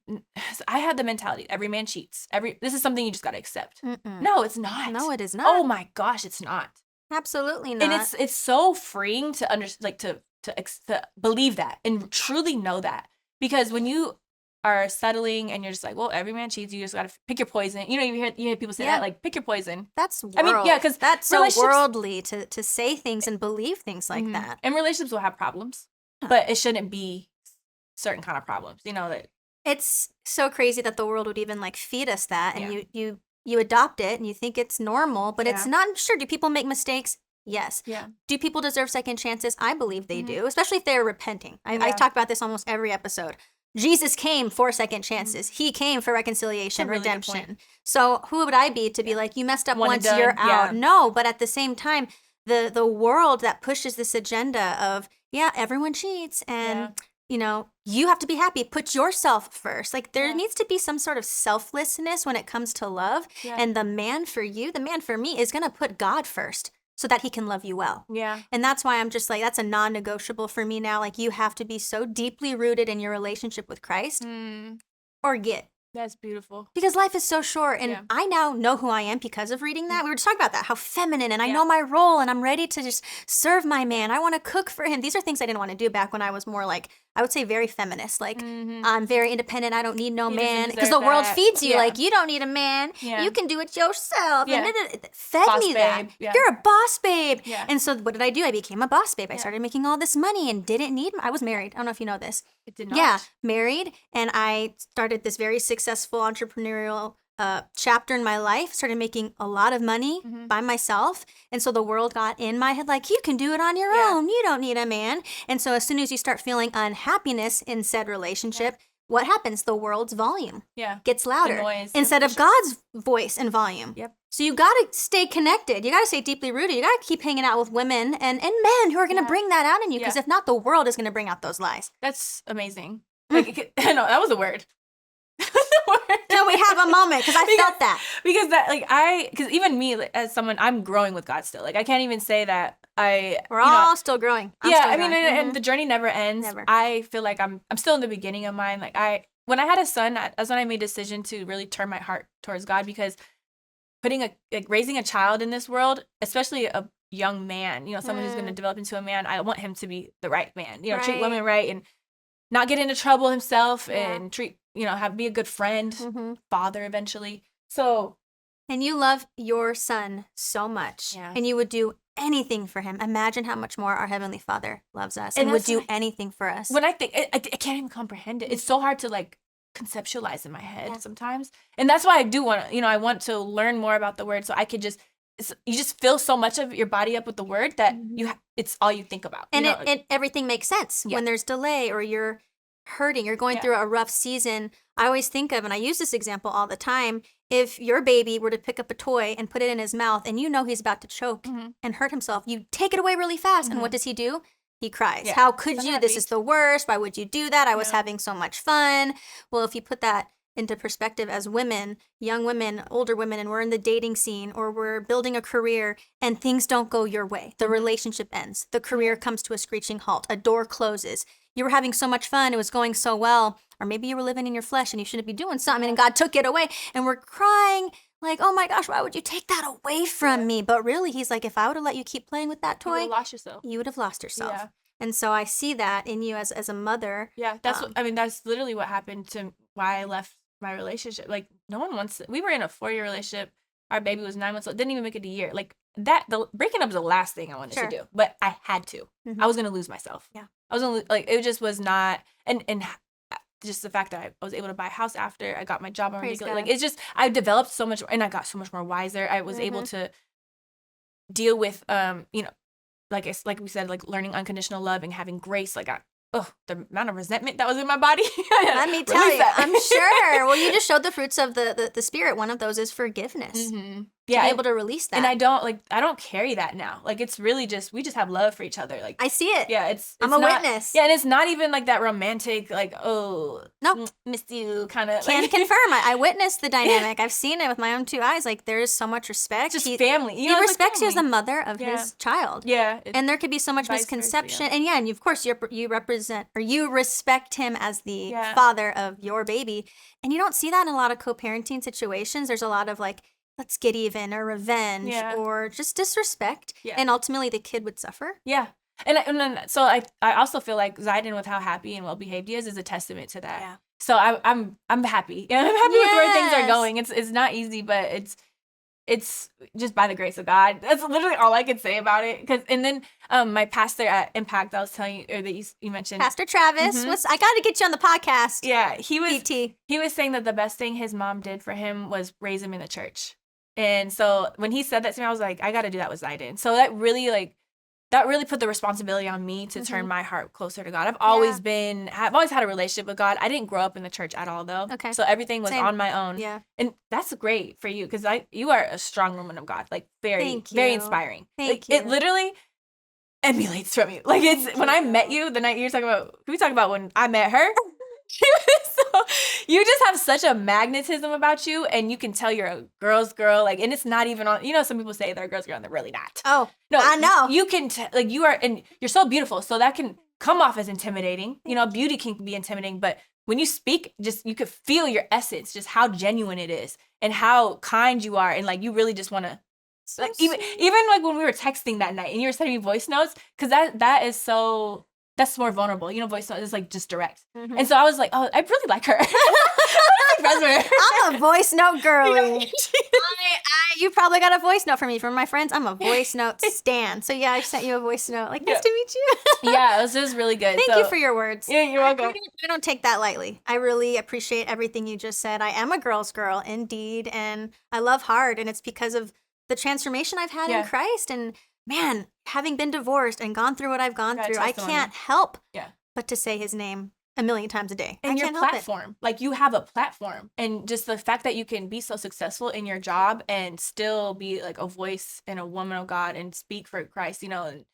I had the mentality every man cheats. This is something you just got to accept. No, it's not. No, it is not. Oh my gosh, it's not. Absolutely not. And it's so freeing to like to believe that and truly know that, because when you are settling and you're just like, well, every man cheats, you just got to pick your poison. You know, you hear people say that, like, pick your poison. That's because that's so worldly to say things and believe things like that. And relationships will have problems, but it shouldn't be certain kind of problems, you know. That it's so crazy that the world would even like feed us that, and you adopt it and you think it's normal, but it's not. I'm sure. Do people make mistakes? Yes. Yeah. Do people deserve second chances? I believe they do, especially if they're repenting. I talk about this almost every episode. Jesus came for second chances. He came for reconciliation, really redemption. So who would I be to be like, you messed up once, you're out? No, but at the same time, the world that pushes this agenda of, everyone cheats and you know, you have to be happy. Put yourself first. Like there needs to be some sort of selflessness when it comes to love. Yeah. And the man for you, the man for me is going to put God first so that he can love you well. Yeah. And that's why I'm just like, that's a non-negotiable for me now. Like you have to be so deeply rooted in your relationship with Christ or get. That's beautiful. Because life is so short. And I now know who I am because of reading that. We were just talking about that, how feminine, and I know my role, and I'm ready to just serve my man. I want to cook for him. These are things I didn't want to do back when I was more like, I would say very feminist. Like, I'm very independent. I don't need no man. Because the world feeds you. Like, you don't need a man. Yeah. You can do it yourself. Yeah. And it fed boss me that. Yeah. You're a boss babe. Yeah. And so what did I do? I became a boss babe. I started making all this money and didn't need, I was married. I don't know if you know this. It did not. Yeah, married. And I started this very successful entrepreneurial chapter in my life, started making a lot of money by myself. And so the world got in my head like, you can do it on your own. You don't need a man. And so as soon as you start feeling unhappiness in said relationship, what happens? The world's volume gets louder instead of God's voice and volume. Yep. So you got to stay connected. You got to stay deeply rooted. You got to keep hanging out with women and men who are going to bring that out in you. Because if not, the world is going to bring out those lies. That's amazing. Like, no, that was a word. No, we have a moment because I felt that. Because even me as someone, I'm growing with God still. Like I can't even say that we're all still growing. And the journey never ends. Never. I feel like I'm still in the beginning of mine. Like when I had a son, that's when I made a decision to really turn my heart towards God, because raising a child in this world, especially a young man, you know, someone who's going to develop into a man, I want him to be the right man, you know, treat women right and not get into trouble himself and treat, you know, be a good friend, father eventually. So. And you love your son so much and you would do anything for him. Imagine how much more our Heavenly Father loves us and would do anything for us. When I think, I can't even comprehend it. It's so hard to like conceptualize in my head sometimes. And that's why I do want to, you know, I want to learn more about the word so I could you just fill so much of your body up with the word that it's all you think about. And everything makes sense when there's delay or you're hurting, you're going through a rough season. I always think of, and I use this example all the time, if your baby were to pick up a toy and put it in his mouth and you know he's about to choke and hurt himself, you take it away really fast. And what does he do? He cries. Yeah. How could you? This is the worst. Why would you do that? I was having so much fun. Well, if you put that into perspective as women, young women, older women, and we're in the dating scene or we're building a career and things don't go your way. The relationship ends. The career comes to a screeching halt. A door closes. You were having so much fun. It was going so well. Or maybe you were living in your flesh and you shouldn't be doing something and God took it away. And we're crying like, oh my gosh, why would you take that away from me? But really, he's like, if I would have let you keep playing with that toy, you would have lost yourself. You would have lost yourself. Yeah. And so I see that in you as a mother. Yeah, that's literally what happened to why I left my relationship. Like no one wants we were in a 4-year relationship. our baby was 9 months old. Didn't even make it a year. Like that, the breaking up was the last thing I wanted Sure. to do, but I had to. Mhm. I was gonna lose myself. Yeah. I was gonna like it just was not, and just the fact that I was able to buy a house after I got my job on Praise Ridiculous, God. like it's just I developed so much, and I got so much more wiser. I was able to deal with you know, like we said, like learning unconditional love and having grace. Like the amount of resentment that was in my body. Let me tell you, I'm sure. Well, you just showed the fruits of the Spirit. One of those is forgiveness. Mm-hmm. Yeah, be able to release that. And I don't carry that now. Like it's really just we just have love for each other. Like I see it. Yeah, it's I'm a not, witness. Yeah, and it's not even like that romantic, like no, miss you kind of. Can confirm. I witnessed the dynamic. I've seen it with my own 2 eyes. Like there is so much respect. It's just family. He respects you as the mother of his child. Yeah, and there could be so much misconception. Versa, yeah. And of course you represent or you respect him as the father of your baby, and you don't see that in a lot of co-parenting situations. There's a lot of like, let's get even or revenge or just disrespect. Yeah. And ultimately the kid would suffer. Yeah. And then, so I also feel like Zaiden, with how happy and well-behaved he is a testament to that. Yeah. So I'm happy. Yeah, I'm happy with where things are going. It's not easy, but it's just by the grace of God. That's literally all I could say about it. And then my pastor at Impact, I was telling you, or that you mentioned, Pastor Travis, I got to get you on the podcast. Yeah, he was saying that the best thing his mom did for him was raise him in the church. And so when he said that to me, I was like, I got to do that with Zaiden. So that really put the responsibility on me to turn my heart closer to God. I've always had a relationship with God. I didn't grow up in the church at all, though. Okay. So everything was on my own. Yeah. And that's great for you, because you are a strong woman of God. Like very, very inspiring. Thank you. It literally emulates from you. Like when I met you, the night you're talking about, can we talk about when I met her? So you just have such a magnetism about you, and you can tell you're a girl's girl. Like, and it's not even on. You know, some people say they're a girl's girl, and they're really not. Oh, no, I know. You can like you are, and you're so beautiful. So that can come off as intimidating. You know, beauty can be intimidating, but when you speak, just you could feel your essence, just how genuine it is, and how kind you are, and like you really just want to. So like even like when we were texting that night, and you were sending me voice notes, because that is so. That's more vulnerable. You know, voice note is like just direct. And so I was like, oh, I really like her. I'm a voice note girly. You probably got a voice note from me. From my friends, I'm a voice note stan. So yeah, I sent you a voice note. Like, nice to meet you. Yeah, it was really good. Thank you for your words. Yeah, you're welcome. I don't take that lightly. I really appreciate everything you just said. I am a girl's girl, indeed. And I love hard. And it's because of the transformation I've had in Christ. And man, having been divorced and gone through what I've gone through, I can't help but to say his name a million times a day. And your platform, like you have a platform, and just the fact that you can be so successful in your job and still be like a voice and a woman of God and speak for Christ, you know, and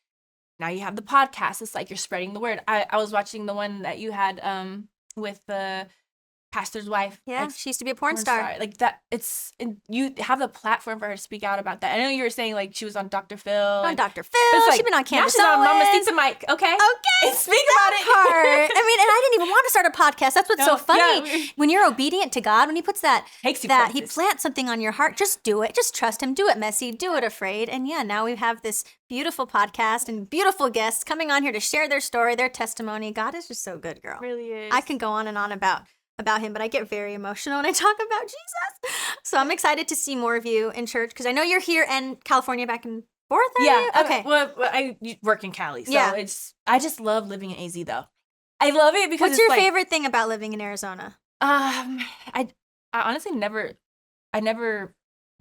now you have the podcast. It's like you're spreading the word. I was watching the one that you had with the pastor's wife. Yeah, like, she used to be a porn star. Like that, you have the platform for her to speak out about that. I know you were saying like she was on Dr. Phil. On Dr. Phil. Like, she's been on Candace. Now she's on Mamacita Mic. Okay. And speak about it. Part. I mean, and I didn't even want to start a podcast. That's what's so funny. Yeah. When you're obedient to God, when he puts he plants something on your heart, just do it. Just trust him. Do it messy. Do it afraid. And yeah, now we have this beautiful podcast and beautiful guests coming on here to share their story, their testimony. God is just so good, girl. It really is. I can go on and on about him, but I get very emotional when I talk about Jesus. So I'm excited to see more of you in church, because I know you're here in California back and forth. Okay. Well, I work in Cali, so I just love living in AZ though. I love it because what's your favorite thing about living in Arizona? I honestly never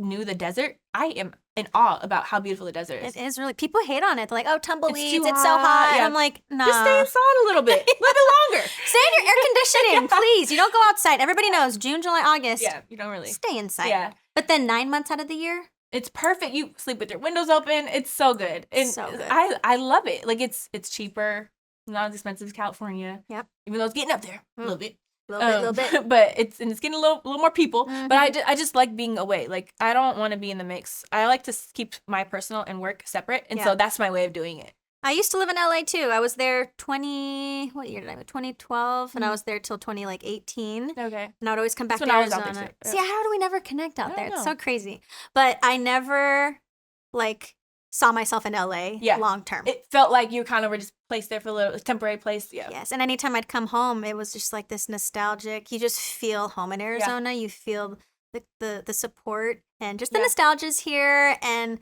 knew the desert. I am in awe about how beautiful the desert is. It is really. People hate on it. They're like, oh, tumbleweeds, it's so hot. Yeah. And I'm like, nah. Just stay inside a little bit. A little bit longer. Stay in your air conditioning, please. You don't go outside. Everybody knows June, July, August. Yeah, you don't really. Stay inside. Yeah. But then 9 months out of the year? It's perfect. You sleep with your windows open. It's so good. And so good. I love it. Like it's cheaper, not as expensive as California. Yep. Even though it's getting up there a little bit. Little bit. But it's getting a little more people. Mm-hmm. But I just like being away. Like I don't want to be in the mix. I like to keep my personal and work separate, and so that's my way of doing it. I used to live in LA too. I was there 2012, and I was there till 2018. Okay. And I would always come back to Arizona. See, how do we never connect out there? It's so crazy. But I never saw myself in LA long term. It felt like you kind of were just placed there for a little temporary place. Yeah. Yes. And anytime I'd come home, it was just like this nostalgic. You just feel home in Arizona. You feel the support and just the nostalgia's here, and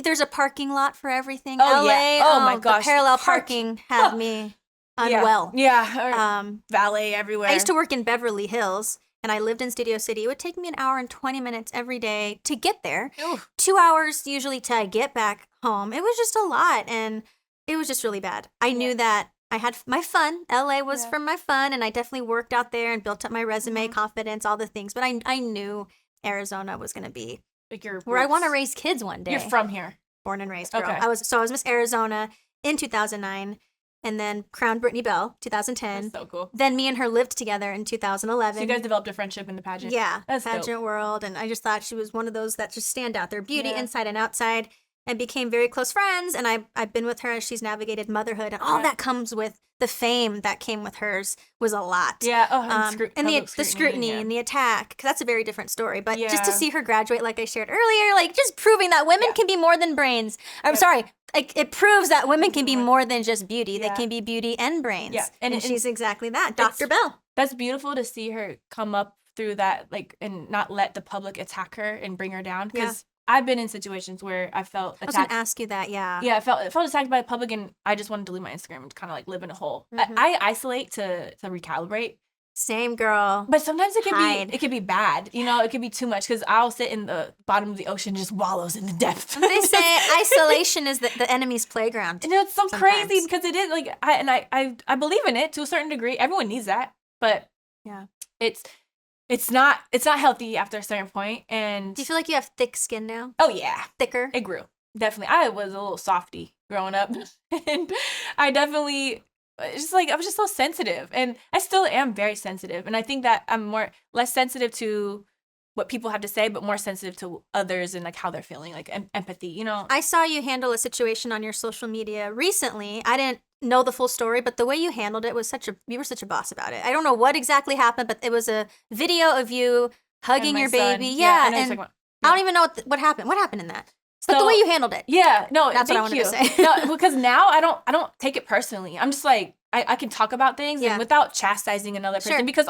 there's a parking lot for everything. Oh, LA, yeah. Oh, my gosh. the parallel parking had me unwell. Yeah. Valet everywhere. I used to work in Beverly Hills, and I lived in Studio City. It would take me an hour and 20 minutes every day to get there. Ooh. 2 hours usually to get back home. It was just a lot, and it was just really bad. I knew that I had my fun. LA was for my fun, and I definitely worked out there and built up my resume, confidence, all the things. But I knew Arizona was going to be like your where I want to raise kids one day. You're from here. Born and raised girl. Okay. I was Miss Arizona in 2009, and then crowned Brittany Bell 2010. That's so cool. Then me and her lived together in 2011. So you guys developed a friendship in the pageant. Yeah, that's pageant dope. world, and I just thought she was one of those that just stand out. Their beauty inside and outside, and became very close friends. And I've been with her as she's navigated motherhood, and all that comes with the fame that came with hers was a lot. Yeah. And the scrutiny and the attack, because that's a very different story. But just to see her graduate, like I shared earlier, like just proving that women can be more than brains. I'm sorry. Like, it proves that women can be more than just beauty. They can be beauty and brains. Yeah. And she's exactly that. Dr. Bell. That's beautiful to see her come up through that, like, and not let the public attack her and bring her down. Because I've been in situations where I felt attacked. I was going to ask you that, yeah. Yeah, I felt attacked by the public, and I just wanted to leave my Instagram and kind of like live in a hole. I isolate to recalibrate. Same, girl. But sometimes it can be bad. You know, it can be too much, because I'll sit in the bottom of the ocean, just wallows in the depths. They say isolation is the enemy's playground. And it's so crazy, because it is, like, I believe in it to a certain degree. Everyone needs that, but it's not healthy after a certain point. And do you feel like you have thick skin now? Oh yeah, thicker. It grew, definitely. I was a little softy growing up, and I definitely. Just like I was just so sensitive, and I still am very sensitive, and I think that I'm less sensitive to what people have to say, but more sensitive to others and like how they're feeling, like empathy, you know. I saw you handle a situation on your social media recently. I didn't know the full story, but the way you handled it was you were such a boss about it. I don't know what exactly happened, but it was a video of you hugging your baby. Yeah, and I don't even know what happened. What happened in that? But the way you handled it. Yeah, no, that's what I wanted to say. No, because now I don't take it personally. I'm just like, I can talk about things and without chastising another person, because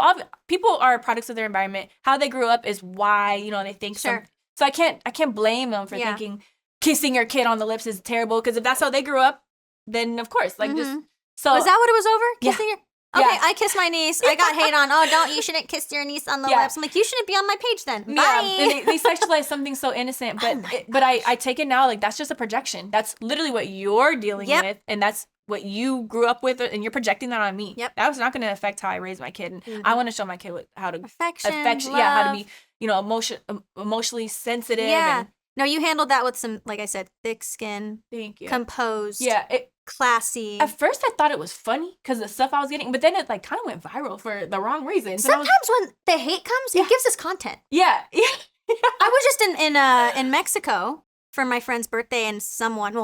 people are products of their environment. How they grew up is why, you know, they think so. So I can't blame them for thinking kissing your kid on the lips is terrible, because if that's how they grew up, then of course, like just so. Was that what it was over? Kissing your Okay, I kissed my niece. I got hate on. Oh, you shouldn't kiss your niece on the lips. I'm like, you shouldn't be on my page then. Bye. Yeah, and they sexualize something so innocent, but I take it now, like, that's just a projection. That's literally what you're dealing with, and that's what you grew up with, and you're projecting that on me. Yep. That was not going to affect how I raise my kid, and I want to show my kid how to affection, how to be, you know, emotionally sensitive. Yeah. No, you handled that with some, like I said, thick skin. Thank you. Composed. Yeah. Classy. At first, I thought it was funny because the stuff I was getting, but then it like kind of went viral for the wrong reasons. Sometimes when the hate comes, it gives us content. Yeah. I was just in Mexico for my friend's birthday, and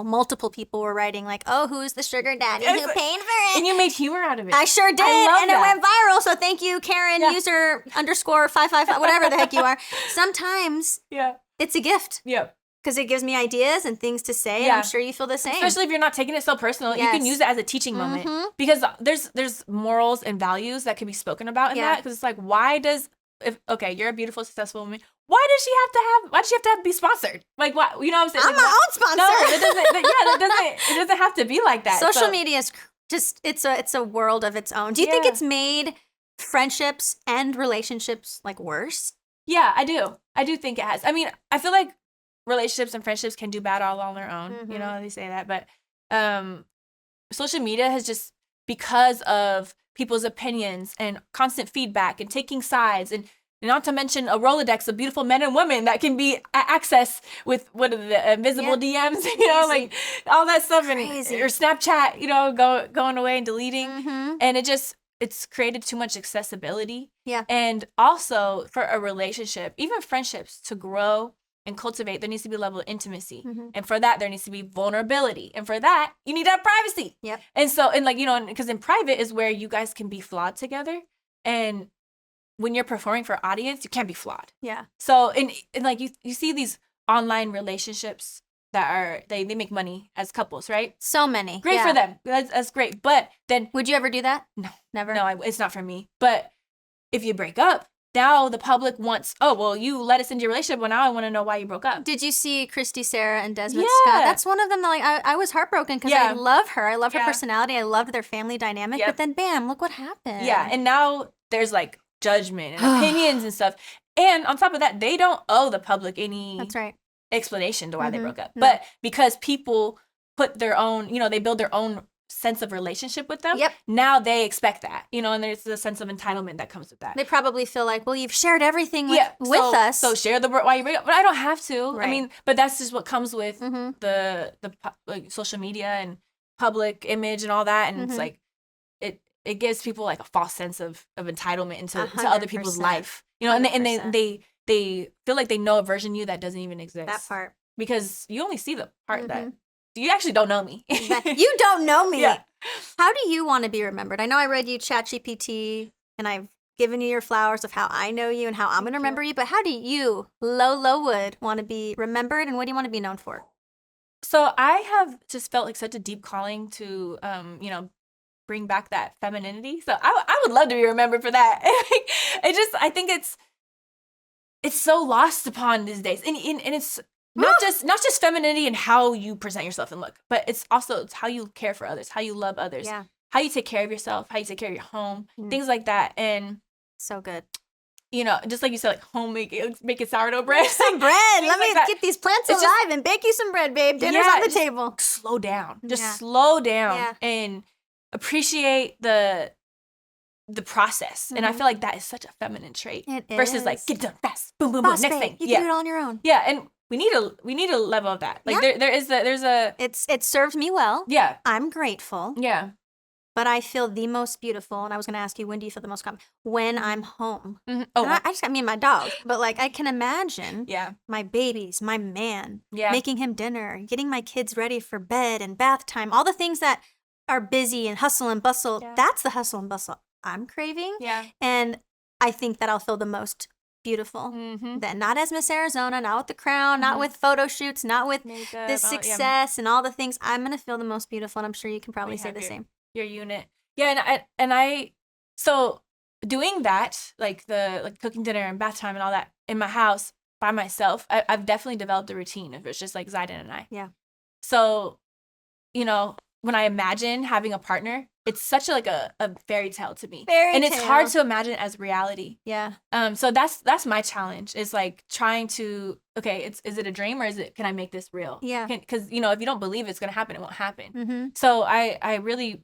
multiple people were writing like, "Oh, who's the sugar daddy who paid for it?" And you made humor out of it. I sure did, and it went viral. So thank you, Karen, user _555, whatever the heck you are. Sometimes, it's a gift. Yeah. Because it gives me ideas and things to say, and I'm sure you feel the same. Especially if you're not taking it so personal, you can use it as a teaching moment. Because there's morals and values that can be spoken about in that. Because it's like, you're a beautiful, successful woman. Why does she have to be sponsored? Like, what? You know what I'm saying? I'm my own sponsor. No, it doesn't have to be like that. Social media is just it's a world of its own. Do you think it's made friendships and relationships like worse? Yeah, I do. I do think it has. I mean, I feel like relationships and friendships can do bad all on their own. You know, they say that. But social media has just, because of people's opinions and constant feedback and taking sides, and not to mention a Rolodex of beautiful men and women that can be accessed with the invisible DMs, you know, like all that stuff, and or Snapchat, you know, going away and deleting. And it's created too much accessibility. Yeah. And also for a relationship, even friendships, to grow and cultivate, there needs to be a level of intimacy. And for that, there needs to be vulnerability. And for that, you need to have privacy. Yep. And so, and like, you know, because in private is where you guys can be flawed together. And when you're performing for audience, you can't be flawed. Yeah. So, and like, you see these online relationships that are, they make money as couples, right? So many. Great for them. That's great. But then. Would you ever do that? No. Never? No, it's not for me. But if you break up, now the public wants, oh, well, you let us into your relationship. Well, now I want to know why you broke up. Did you see Christy Sarah and Desmond Scott? That's one of them that, like, I was heartbroken because I love her. I love her personality. I loved their family dynamic. But then, bam, look what happened. Yeah, and now there's, like, judgment and opinions and stuff. And on top of that, they don't owe the public any explanation to why they broke up. No. But because people put their own, they build their own sense of relationship with them. Now they expect that, and there's a sense of entitlement that comes with that. They probably feel like, well, you've shared everything with us. So share why you break up. But I don't have to. Right. I mean, but that's just what comes with the like, social media and public image and all that. And it's like, it gives people like a false sense of entitlement into to other people's life. And they feel like they know a version of you that doesn't even exist. That part. Because you only see the part that you actually don't know me. You don't know me. Yeah. How do you want to be remembered? I know I read you ChatGPT and I've given you your flowers of how I know you and how I'm going to remember you. But how do you, Lolo Wood, want to be remembered and what do you want to be known for? So I have just felt like such a deep calling to, bring back that femininity. So I would love to be remembered for that. I think it's so lost upon these days. And it's not just femininity and how you present yourself and look, but it's how you care for others, how you love others, how you take care of yourself, how you take care of your home, things like that. And so good. Just like you said, like home making sourdough bread. Some bread. Let me get these plants alive and bake you some bread, babe. Dinner's on the table. Slow down. Just slow down and appreciate the process. And I feel like that is such a feminine trait. It versus is. Like get it done fast. Boom, boom, boom. Next thing. You can do it all on your own. Yeah, and we need a level of that. Like it served me well. Yeah. I'm grateful. Yeah. But I feel the most beautiful, and I was going to ask you, when do you feel the most calm? When I'm home. Mm-hmm. Oh, I just got me and my dog. But, like, I can imagine my babies, my man, making him dinner, getting my kids ready for bed and bath time, all the things that are busy and hustle and bustle. Yeah. That's the hustle and bustle I'm craving. Yeah. And I think that I'll feel the most beautiful. Then, not as Miss Arizona, not with the crown, not with photo shoots, not with makeup, the success and all the things. I'm going to feel the most beautiful, and I'm sure you can probably say the same. Your unit. Yeah, and I so doing that, like cooking dinner and bath time and all that in my house by myself, I've definitely developed a routine if it's just like Zaiden and I. Yeah. So, when I imagine having a partner, it's such a fairy tale to me. It's hard to imagine as reality. Yeah. So that's my challenge, is like trying to, okay, is it a dream or can I make this real? Yeah. Because, if you don't believe it's going to happen, it won't happen. So I really,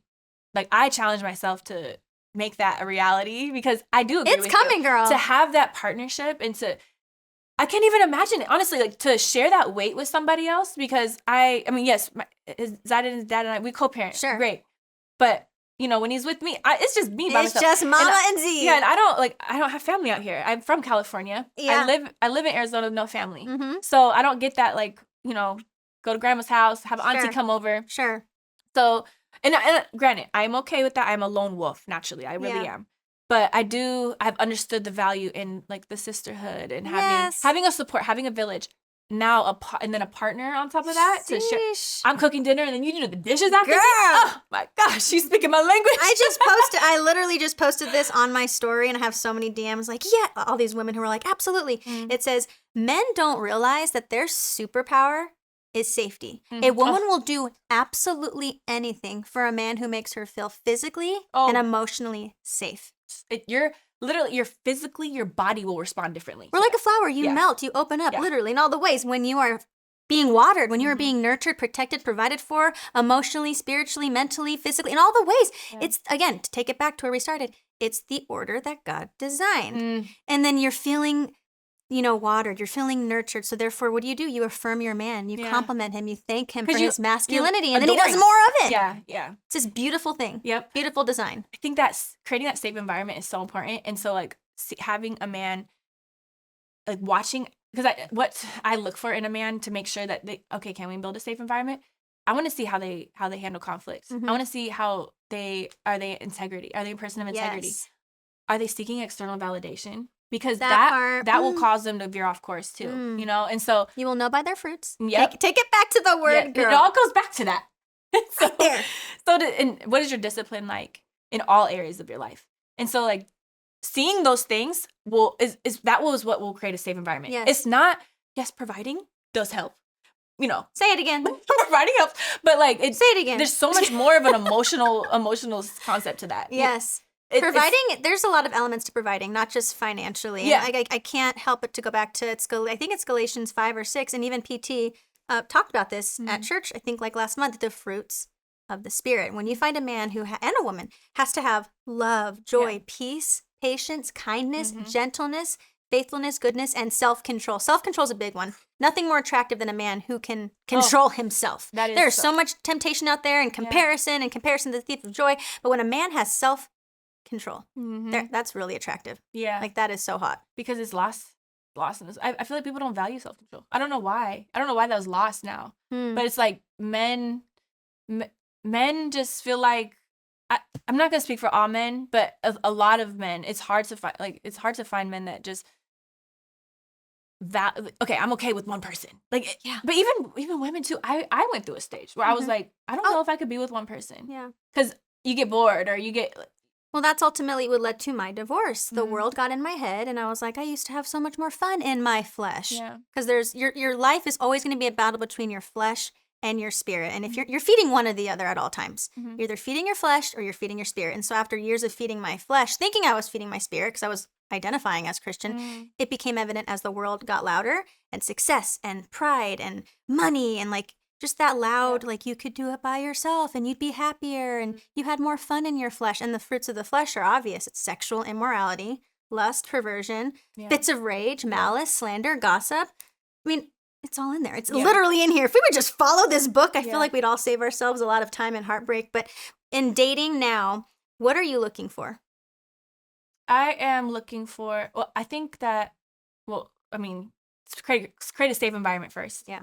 I challenge myself to make that a reality, because I do agree with coming, girl. To have that partnership and I can't even imagine it, honestly, to share that weight with somebody else, because yes, Zaiden's dad and I, we co-parent. Sure. Great. But, when he's with me, it's just me by myself. It's just Mama and Z. Yeah, and I don't have family out here. I'm from California. Yeah. I live in Arizona with no family. So I don't get that, go to grandma's house, have auntie come over. Sure. So, and granted, I'm okay with that. I'm a lone wolf, naturally. I really am. But I've understood the value in, the sisterhood and having a support, having a village. Now, and then a partner on top of that. To share. I'm cooking dinner and then you do the dishes after me. Oh, my gosh, she's speaking my language. I literally just posted this on my story, and I have so many DMs all these women who are like, absolutely. It says, men don't realize that their superpower is safety. A woman will do absolutely anything for a man who makes her feel physically and emotionally safe. You're physically, your body will respond differently. We're like a flower. You melt, you open up, literally, in all the ways. When you are being watered, when you are being nurtured, protected, provided for, emotionally, spiritually, mentally, physically, in all the ways. It's, again, to take it back to where we started, it's the order that God designed. And then you're feeling, watered, you're feeling nurtured. So therefore, what do? You affirm your man. You compliment him. You thank him for his masculinity. And then he does more of it. Yeah, yeah. It's this beautiful thing. Yep. Beautiful design. I think that's creating that safe environment is so important. And so, having a man, watching, because what I look for in a man to make sure that can we build a safe environment? I want to see how they handle conflict. I want to see how are they integrity? Are they a person of integrity? Yes. Are they seeking external validation? Because that will cause them to veer off course too, And so you will know by their fruits. Yep. Take it back to the word, girl. It all goes back to that. Right there. And what is your discipline like in all areas of your life? And so seeing those things was what will create a safe environment. Yes. It's not, providing does help. Say it again. Providing helps, but like Say it again. There's so much more of an emotional concept to that. Yes. Providing, there's a lot of elements to providing, not just financially. Yeah. And I can't help but to go back to, I think it's Galatians 5 or 6, and even PT talked about this at church, I think like last month, the fruits of the Spirit. When you find a man and a woman has to have love, joy, peace, patience, kindness, gentleness, faithfulness, goodness, and self-control. Self-control is a big one. Nothing more attractive than a man who can control himself. There's so much temptation out there and comparison to the thief of joy. But when a man has self-control, that's really attractive. Yeah. Like that is so hot. Because it's lost in this. I feel like people don't value self-control. I don't know why. I don't know why that was lost now. But it's like men just feel like, I'm not gonna speak for all men, but a lot of men, it's hard to find men that just okay, I'm okay with one person. Like, but even women too. I went through a stage where I was like, I don't know if I could be with one person. Yeah. Because you get bored or you get. Well, that's ultimately what led to my divorce. The world got in my head, and I was like, I used to have so much more fun in my flesh. Yeah. Because there's your life is always going to be a battle between your flesh and your spirit. And if you're feeding one or the other at all times, you're either feeding your flesh or you're feeding your spirit. And so after years of feeding my flesh, thinking I was feeding my spirit because I was identifying as Christian, it became evident as the world got louder and success and pride and money and like just that loud, like you could do it by yourself and you'd be happier and you had more fun in your flesh. And the fruits of the flesh are obvious. It's sexual immorality, lust, perversion, fits of rage, malice, slander, gossip. I mean, it's all in there. It's literally in here. If we would just follow this book, I feel like we'd all save ourselves a lot of time and heartbreak. But in dating now, what are you looking for? I am looking for, I think that, create a safe environment first. Yeah.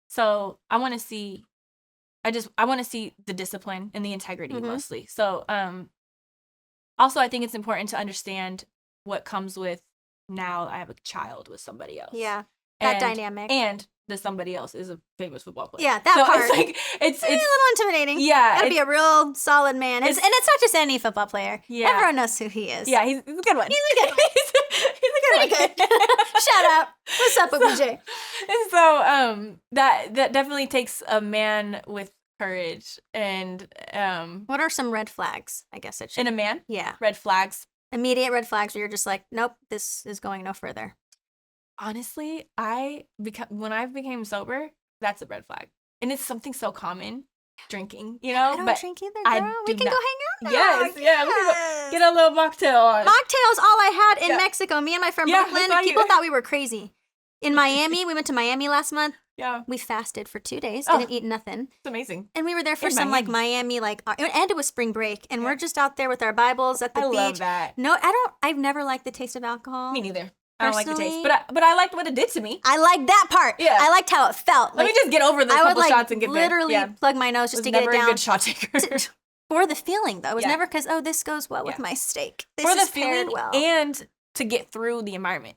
So I want to see the discipline and the integrity mostly. So, also I think it's important to understand what comes with now I have a child with somebody else. Yeah. That dynamic. And that somebody else is a famous football player. Yeah, that part. It's like, it's a little intimidating. Yeah. Gotta be a real solid man. And it's not just any football player. Yeah. Everyone knows who he is. Yeah, he's a good one. He's a good one. he's a good one. Good. Shout out. What's up, OBJ? And so that definitely takes a man with courage. And what are some red flags, I guess it should. In a man? Yeah. Red flags. Immediate red flags where you're just like, nope, this is going no further. Honestly, when I became sober, that's a red flag. And it's something so common, drinking, I don't drink either, girl. We can go hang out now. Yes, we can go get a little mocktail on. Mocktail's all I had in Mexico. Me and my friend Brooklyn, people thought we were crazy. In Miami, we went to Miami last month. Yeah. We fasted for 2 days, didn't eat nothing. It's amazing. And we were there for Miami, and it was spring break. And we're just out there with our Bibles at the beach. I love that. No, I've never liked the taste of alcohol. Me neither. I don't like the taste, but I liked what it did to me. I liked that part. Yeah, I liked how it felt. Let me just get over the couple shots and get there. I would literally plug my nose just to get it down. Never a good shot taker. For the feeling, though, it was never because this goes well with my steak. This for the is paired feeling well, and to get through the environment.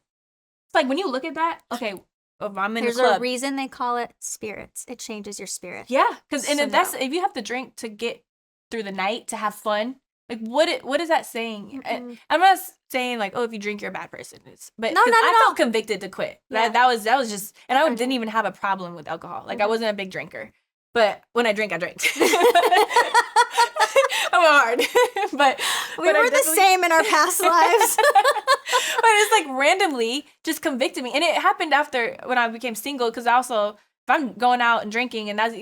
It's like when you look at that. Okay, if I'm in there's a club, a reason they call it spirits. It changes your spirit. Yeah, because if you have to drink to get through the night to have fun. Like what is that saying? Mm-hmm. I'm not saying like, oh, if you drink, you're a bad person. But I felt convicted to quit. Yeah. That was just, and I didn't even have a problem with alcohol. Like I wasn't a big drinker, but when I drank, I drank. I went hard, but we were the same in our past lives. But it's like randomly just convicted me, and it happened after when I became single. Because also, if I'm going out and drinking, and that's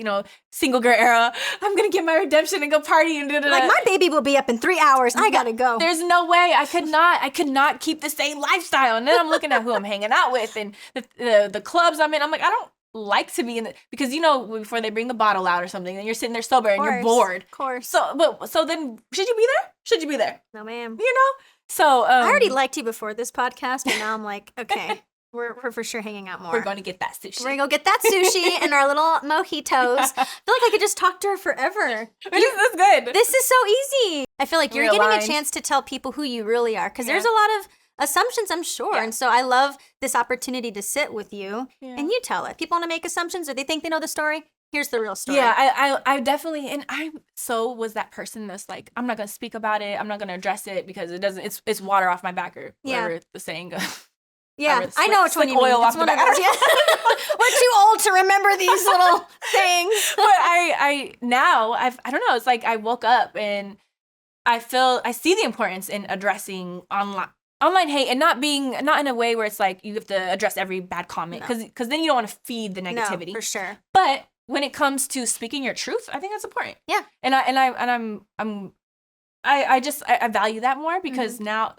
single girl era, I'm gonna get my redemption and go party and like my baby will be up in 3 hours. I gotta go. There's no way I could not keep the same lifestyle. And then I'm looking at who I'm hanging out with and the clubs I'm in. I'm like, I don't like to be in because before they bring the bottle out or something, and you're sitting there sober and you're bored. Of course. So then should you be there? Should you be there? No, ma'am. So I already liked you before this podcast, and now I'm like, okay. We're for sure hanging out more. We're going to get that sushi. We're going to go get that sushi and our little mojitos. I feel like I could just talk to her forever. This is good. This is so easy. I feel like you're getting a chance to tell people who you really are because there's a lot of assumptions, I'm sure. Yeah. And so I love this opportunity to sit with you and you tell it. People want to make assumptions or they think they know the story. Here's the real story. Yeah, I definitely, and I so was that person that's like, I'm not gonna speak about it. I'm not gonna address it because it doesn't. It's water off my back, or whatever the saying goes. Yeah, I know which one you mean. Oil off It's the one of back. those. Yeah. We're too old to remember these little things. But I now I don't know. It's like I woke up and I see the importance in addressing online hate, and not in a way where it's like you have to address every bad comment, because then you don't want to feed the negativity. No, for sure. But when it comes to speaking your truth, I think that's important. Yeah. And I value that more, because now,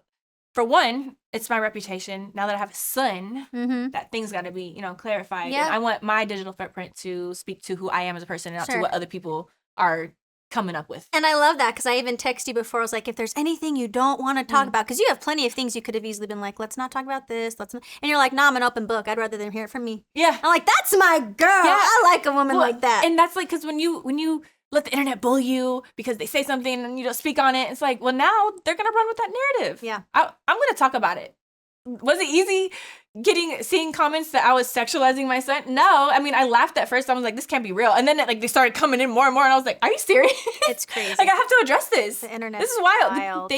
for one, it's my reputation. Now that I have a son, that thing's got to be, clarified. Yeah. And I want my digital footprint to speak to who I am as a person, and not to what other people are coming up with. And I love that, because I even texted you before. I was like, if there's anything you don't want to talk about, because you have plenty of things you could have easily been like, let's not talk about this. And you're like, nah, I'm an open book. I'd rather them hear it from me. Yeah. I'm like, that's my girl. Yeah. I like a woman like that. And that's like, because when you let the internet bully you because they say something and you don't speak on it, it's like, well, now they're going to run with that narrative. Yeah. I'm going to talk about it. Was it easy seeing comments that I was sexualizing my son? No. I mean, I laughed at first. I was like, this can't be real. And then they started coming in more and more. And I was like, are you serious? It's crazy. Like, I have to address this. The internet. This is wild.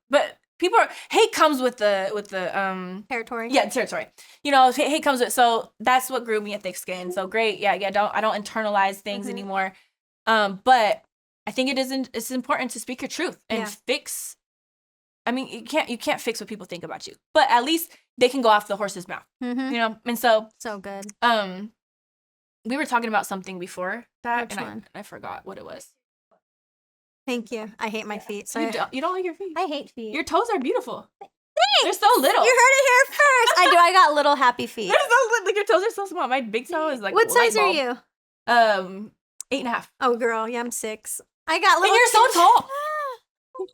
But people hate comes with the territory. Yeah, territory. Hate comes with, so that's what grew me a thick skin. So great. Yeah. I don't internalize things anymore. But I think it's important to speak your truth and fix. I mean, you can't fix what people think about you, but at least they can go off the horse's mouth, And so good. We were talking about something before that, Which one? I forgot what it was. Thank you. I hate my feet. So You don't like your feet? I hate feet. Your toes are beautiful. Thanks. They're so little. You heard it here first. I do. I got little happy feet. They're so like your toes are so small. My big toe is like. What size are you? 8.5. Oh, girl. Yeah, I'm 6. I got little. And you're so tall.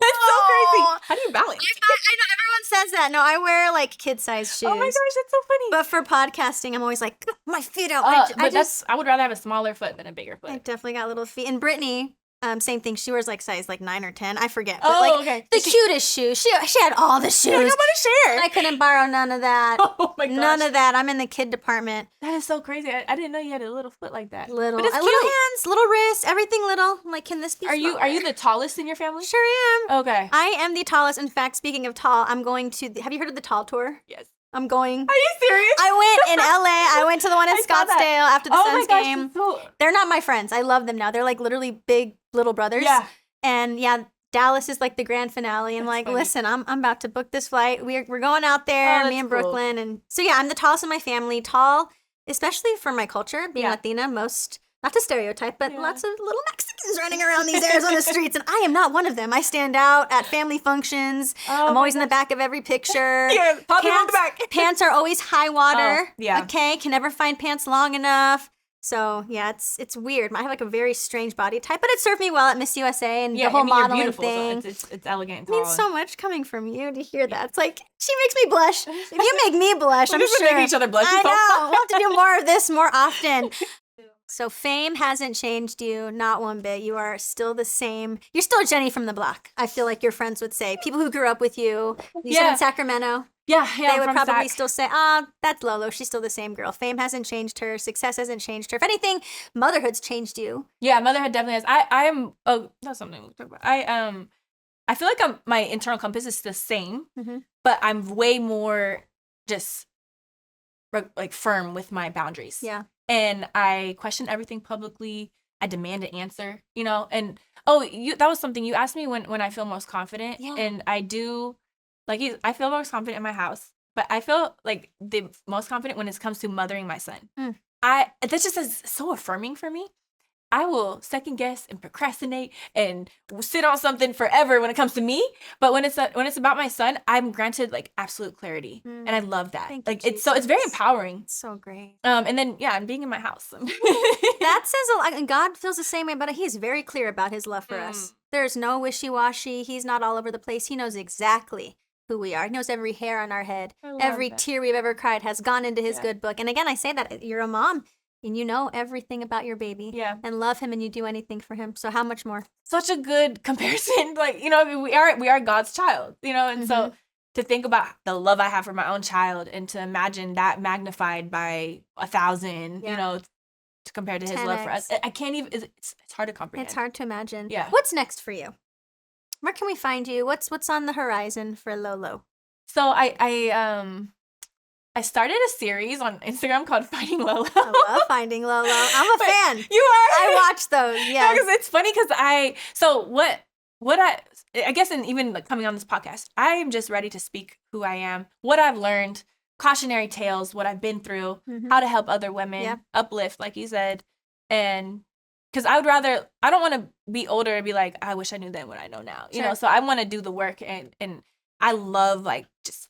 That's so crazy. How do you balance? I know everyone says that. No, I wear like kid-sized shoes. Oh my gosh, that's so funny. But for podcasting, I'm always like, my feet out. I would rather have a smaller foot than a bigger foot. I definitely got little feet. And Brittany, same thing. She wears like size like 9 or 10. I forget. But okay. The cutest shoes. She had all the shoes. I want to share. And I couldn't borrow none of that. Oh my gosh. None of that. I'm in the kid department. That is so crazy. I didn't know you had a little foot like that. Little. But it's cute. Little hands, little wrists, everything little. I'm like, can this be Are you the tallest in your family? Sure am. Okay. I am the tallest. In fact, speaking of tall, I'm going to have you heard of the Tall Tour? Yes. I'm going. Are you serious? I went in LA. I went to the one in Scottsdale after the Suns game. So... They're not my friends. I love them now. They're like literally big little brothers. Yeah. And yeah, Dallas is like the grand finale. And like, listen, I'm about to book this flight. We're going out there, me and Brooklyn. And so yeah, I'm the tallest in my family. Tall, especially for my culture, being Latina, not to stereotype, but lots of little Mexicans running around these Arizona streets. And I am not one of them. I stand out at family functions. I'm always in the back of every picture. Yeah, pop them on the back. Pants are always high water. Yeah. Okay, can never find pants long enough. So yeah, it's weird. I have like a very strange body type, but it served me well at Miss USA and the whole modeling thing. So it's elegant. It means so much coming from you to hear that. It's like, she makes me blush. If you make me blush, I'm sure. Make each other blush. I know. We'll have to do more of this more often. So fame hasn't changed you, not one bit. You are still the same. You're still Jenny from the block. I feel like your friends would say. People who grew up with you. You said in Sacramento. Yeah. They would probably still say, that's Lolo. She's still the same girl. Fame hasn't changed her. Success hasn't changed her. If anything, motherhood's changed you. Yeah, motherhood definitely has. I am. Oh, that's something we'll talk about. I feel like my internal compass is the same, but I'm way more just like firm with my boundaries. Yeah. And I question everything publicly. I demand an answer, and that was something you asked me when I feel most confident. Yeah. And I do, like, I feel most confident in my house, but I feel like the most confident when it comes to mothering my son. That's just so affirming for me. I will second guess and procrastinate and sit on something forever when it comes to me. But when it's about my son, I'm granted like absolute clarity, and I love that. It's very empowering. It's so great. And then I'm being in my house. That says a lot. And God feels the same way, but He's very clear about His love for us. There's no wishy-washy. He's not all over the place. He knows exactly who we are. He knows every hair on our head. Every tear we've ever cried has gone into His good book. And again, I say that you're a mom. And you know everything about your baby. Yeah. And love him, and you do anything for him. So how much more? Such a good comparison. Like, we are God's child, and so to think about the love I have for my own child and to imagine that magnified by 1,000, compared to his love for us. 10x. I can't even. It's hard to comprehend. It's hard to imagine. Yeah. What's next for you? Where can we find you? What's on the horizon for Lolo? So I started a series on Instagram called Finding Lolo. I love Finding Lolo. I'm a fan. You are? I watch those. Yeah. Because it's funny because what I guess, and even like coming on this podcast, I am just ready to speak who I am, what I've learned, cautionary tales, what I've been through, how to help other women, uplift, like you said. And because I don't want to be older and be like, I wish I knew then what I know now. You know, so I want to do the work, and I love like just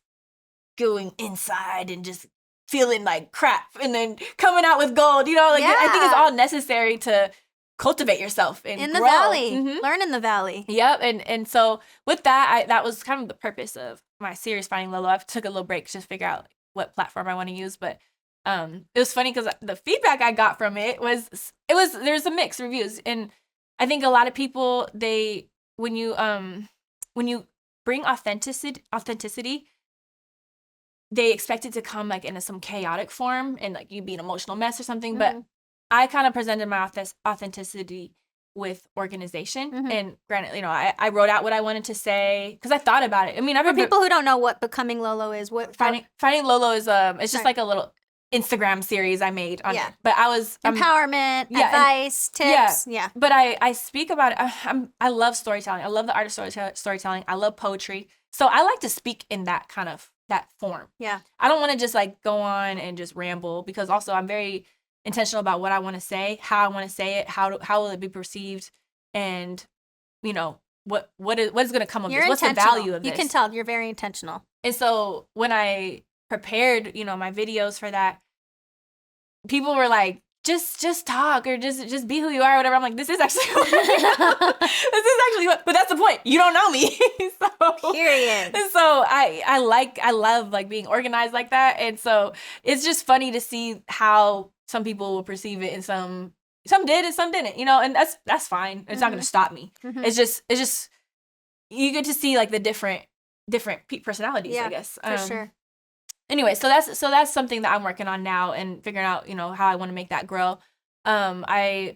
going inside and just feeling like crap and then coming out with gold. You know, like I think it's all necessary to cultivate yourself and in the grow. valley. Learn in the valley. Yep. And so with that, that was kind of the purpose of my series, Finding Lolo. I took a little break to figure out what platform I want to use, but it was funny because the feedback I got from it was there's a mixed reviews, and I think a lot of people, when you bring authenticity, they expect it to come like in some chaotic form and like you be an emotional mess or something, but I kind of presented my authenticity with organization. And granted, you know, I wrote out what I wanted to say because I thought about it. I mean, for people who don't know what Becoming Lolo is, what Finding Lolo is it's just like a little Instagram series I made on it. But I was empowerment, advice, tips. Yeah. But I speak about it. I love storytelling. I love the art of storytelling. I love poetry. So I like to speak in that kind of that form. Yeah. I don't want to just like go on and just ramble, because also I'm very intentional about what I want to say, how I want to say it, how will it be perceived, and you know what is going to come of this? What's the value of this? You can tell you're very intentional. And so when I prepared, you know, my videos for that, people were like, just talk or just be who you are or whatever. I'm like, this is actually what, but that's the point. You don't know me. So, period. And so I love like being organized like that. And so it's just funny to see how some people will perceive it, and some did and some didn't, you know, and that's fine. It's not going to stop me. It's just you get to see like the different personalities, I guess. For sure. Anyway, so that's something that I'm working on now and figuring out, you know, how I want to make that grow. As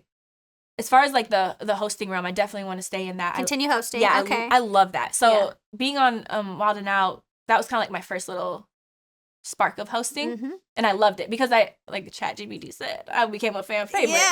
far as like the hosting realm, I definitely want to stay in that. Continue hosting. Yeah, okay. I love that. So being on Wild and Out, that was kind of like my first little spark of hosting, and I loved it because I, like ChatGPT said, I became a fan favorite. Yeah,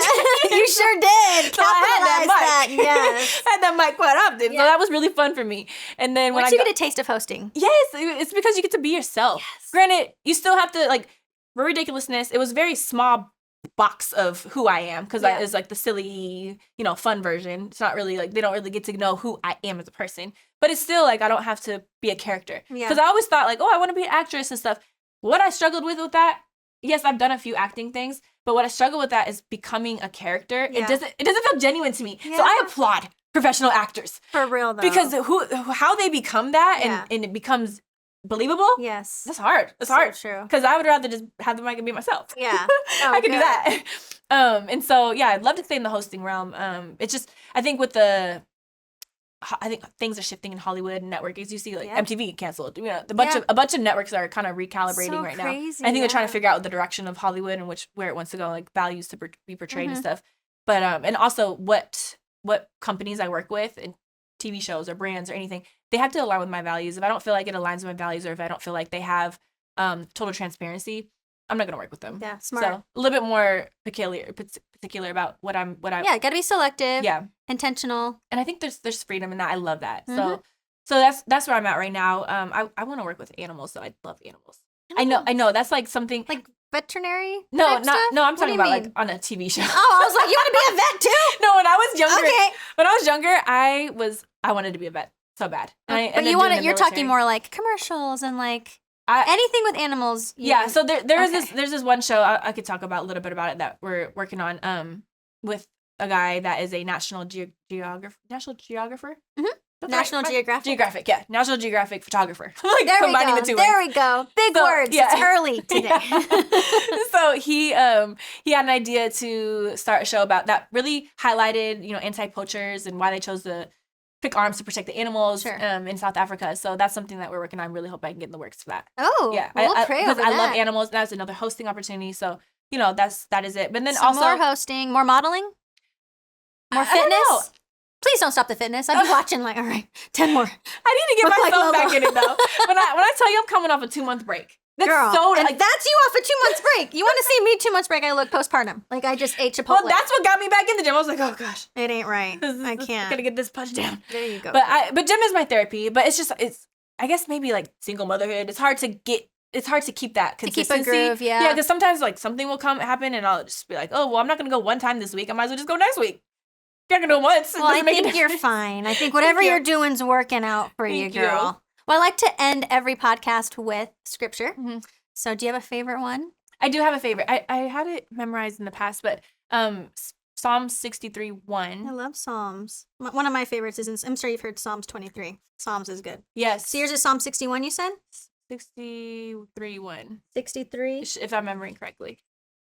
you sure did. So I had that mic. Yes. I had that mic quite often. So that was really fun for me. And then when once you get a taste of hosting. Yes, it's because you get to be yourself. Yes. Granted, you still have to, like, for Ridiculousness, it was a very small box of who I am, because it's like the silly, you know, fun version. It's not really like, they don't really get to know who I am as a person. But it's still like I don't have to be a character. Because I always thought like, oh, I want to be an actress and stuff. What I struggled with that, yes, I've done a few acting things, but what I struggle with that is becoming a character. Yeah. It doesn't feel genuine to me. Yeah. So I applaud professional actors. For real though. Because how they become that and it becomes believable. Yes. That's hard. It's hard. True. Because I would rather just have the mic and be myself. Yeah. I could do that. And so I'd love to stay in the hosting realm. It's just, I think things are shifting in Hollywood and network, as you see, like MTV canceled. You know, a bunch of networks are kind of recalibrating right now. I think they're trying to figure out the direction of Hollywood and where it wants to go, like values to be portrayed and stuff. But and also what companies I work with and TV shows or brands or anything, they have to align with my values. If I don't feel like it aligns with my values, or if I don't feel like they have total transparency, I'm not gonna work with them. Yeah, smart. So a little bit more particular about what I. Yeah, gotta be selective. Yeah, intentional. And I think there's freedom in that. I love that. So that's where I'm at right now. I want to work with animals, so I love animals. I know that's like something like veterinary. No, I'm talking about like on a TV show. Oh, I was like, you want to be a vet too? No, when I was younger, I wanted to be a vet so bad. But you're talking more like commercials and like. Anything with animals. So there's this one show I could talk about a little bit about it that we're working on with a guy that is a National Geographer. National Geographic. Yeah, National Geographic photographer. Like there combining the two. There we go. Big words. Yeah. It's early today. So he had an idea to start a show about that really highlighted, you know, anti-poachers and why they chose to pick arms to protect the animals in South Africa. So that's something that we're working on. I really hope I can get in the works for that. Oh, yeah. We'll pray over that. I love animals. That's another hosting opportunity. So that is it. But then So also more hosting, more modeling, more I don't know. fitness. Please don't stop the fitness. I've been watching all right, 10 more. I need to get Look like myself back Lolo. in it though. When I tell you I'm coming off a 2-month break. That's Girl, so and like, that's you off a 2 months break. You want to see me 2 months break? I look postpartum. Like I just ate Chipotle. well, that's what got me back in the gym. I was like, oh gosh, It ain't right. I I can't. gotta get this punched down. There you go. But gym is my therapy. But it's I guess maybe like single motherhood. It's hard to keep that to keep consistency. a groove, yeah. Yeah, because sometimes like something will happen, and I'll just be like, oh well, I'm not gonna go one time this week. I might as well just go next week. You're not gonna go once. It Well, I doesn't make a think you're difference. fine. I think whatever you. you're doing's working out for you, Thank you. girl. Well, I like to end every podcast with scripture. Mhm. So do you have a favorite one? I do have a favorite. I had it memorized in the past, but Psalm 63:1. I love Psalms. One of my favorites is, I'm sure you've heard Psalms 23. Psalms is good. Yes. So yours is Psalm 61, you said? 63:1. 63? If I'm remembering correctly.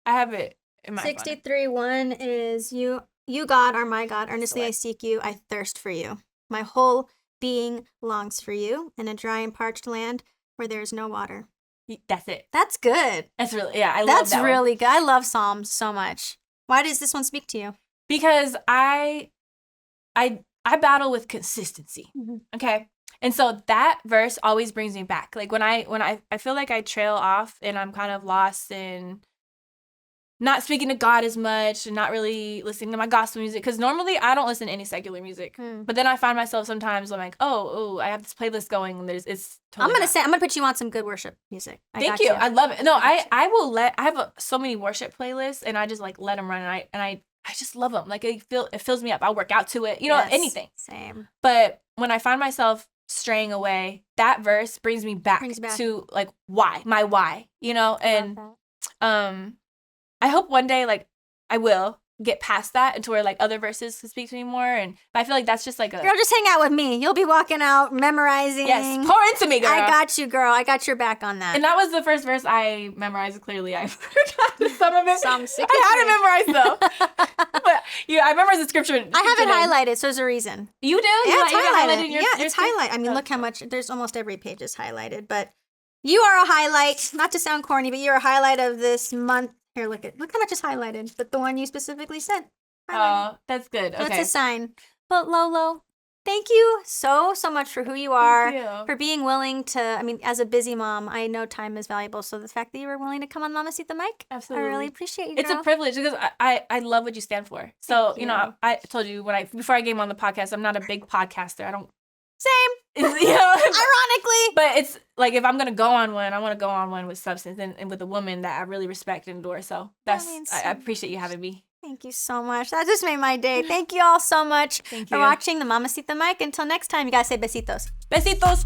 I have it in my phone. 63:1 is you God are my God. Earnestly I seek you. I thirst for you. My whole being longs for you in a dry and parched land where there is no water. That's it. That's good. That's really, yeah, I love That's that one. really good. I love Psalms so much. Why does this one speak to you? Because I battle with consistency. Mhm. Okay. And so that verse always brings me back. Like when I feel like I trail off and I'm kind of lost and not speaking to God as much and not really listening to my gospel music. Because normally I don't listen to any secular music. But then I find myself sometimes I'm like, oh, I have this playlist going and it's totally I'm gonna put you on some good worship music. Thank you. I love it. No, I will I have so many worship playlists and I just like let them run and I just love them. Like it fills me up. I'll work out to it, Yes, anything. Same. But when I find myself straying away, that verse brings me back to like my why, and I hope one day like I will get past that and to where like other verses can speak to me more. But I feel like that's just like Girl, just hang out with me. You'll be walking out memorizing. Yes, pour into me, girl. I got you, girl. I got your back on that. And that was the first verse I memorized. Clearly, I forgot some of it. Psalm 63. I had it memorized though. But I memorized the scripture. I have it highlighted, so there's a reason. You do? Yeah, You it's have it highlighted. in your It's screen? highlighted. I mean, look how much. There's almost every page is highlighted. But you are a highlight. Not to sound corny, but you're a highlight of this month. Here, look how much is highlighted. But the one you specifically said. Oh, that's good. Okay. That's a sign. But Lolo, thank you so much for who you are. Thank you. For being willing to, as a busy mom, I know time is valuable. So the fact that you were willing to come on Mamacita Mic, Absolutely. I really appreciate you, It's a girl. privilege because I love what you stand for. So, Thank you. I told you before I came on the podcast, I'm not a big podcaster. I don't, Same. Ironically. Ironically. But it's like if I'm going to go on one, I want to go on one with substance and with a woman that I really respect and adore. So means I so appreciate you having me. Thank you so much. That just made my day. Thank you all so much Thank for you. watching the Mamacita Mic. Until next time, you guys say besitos. Besitos.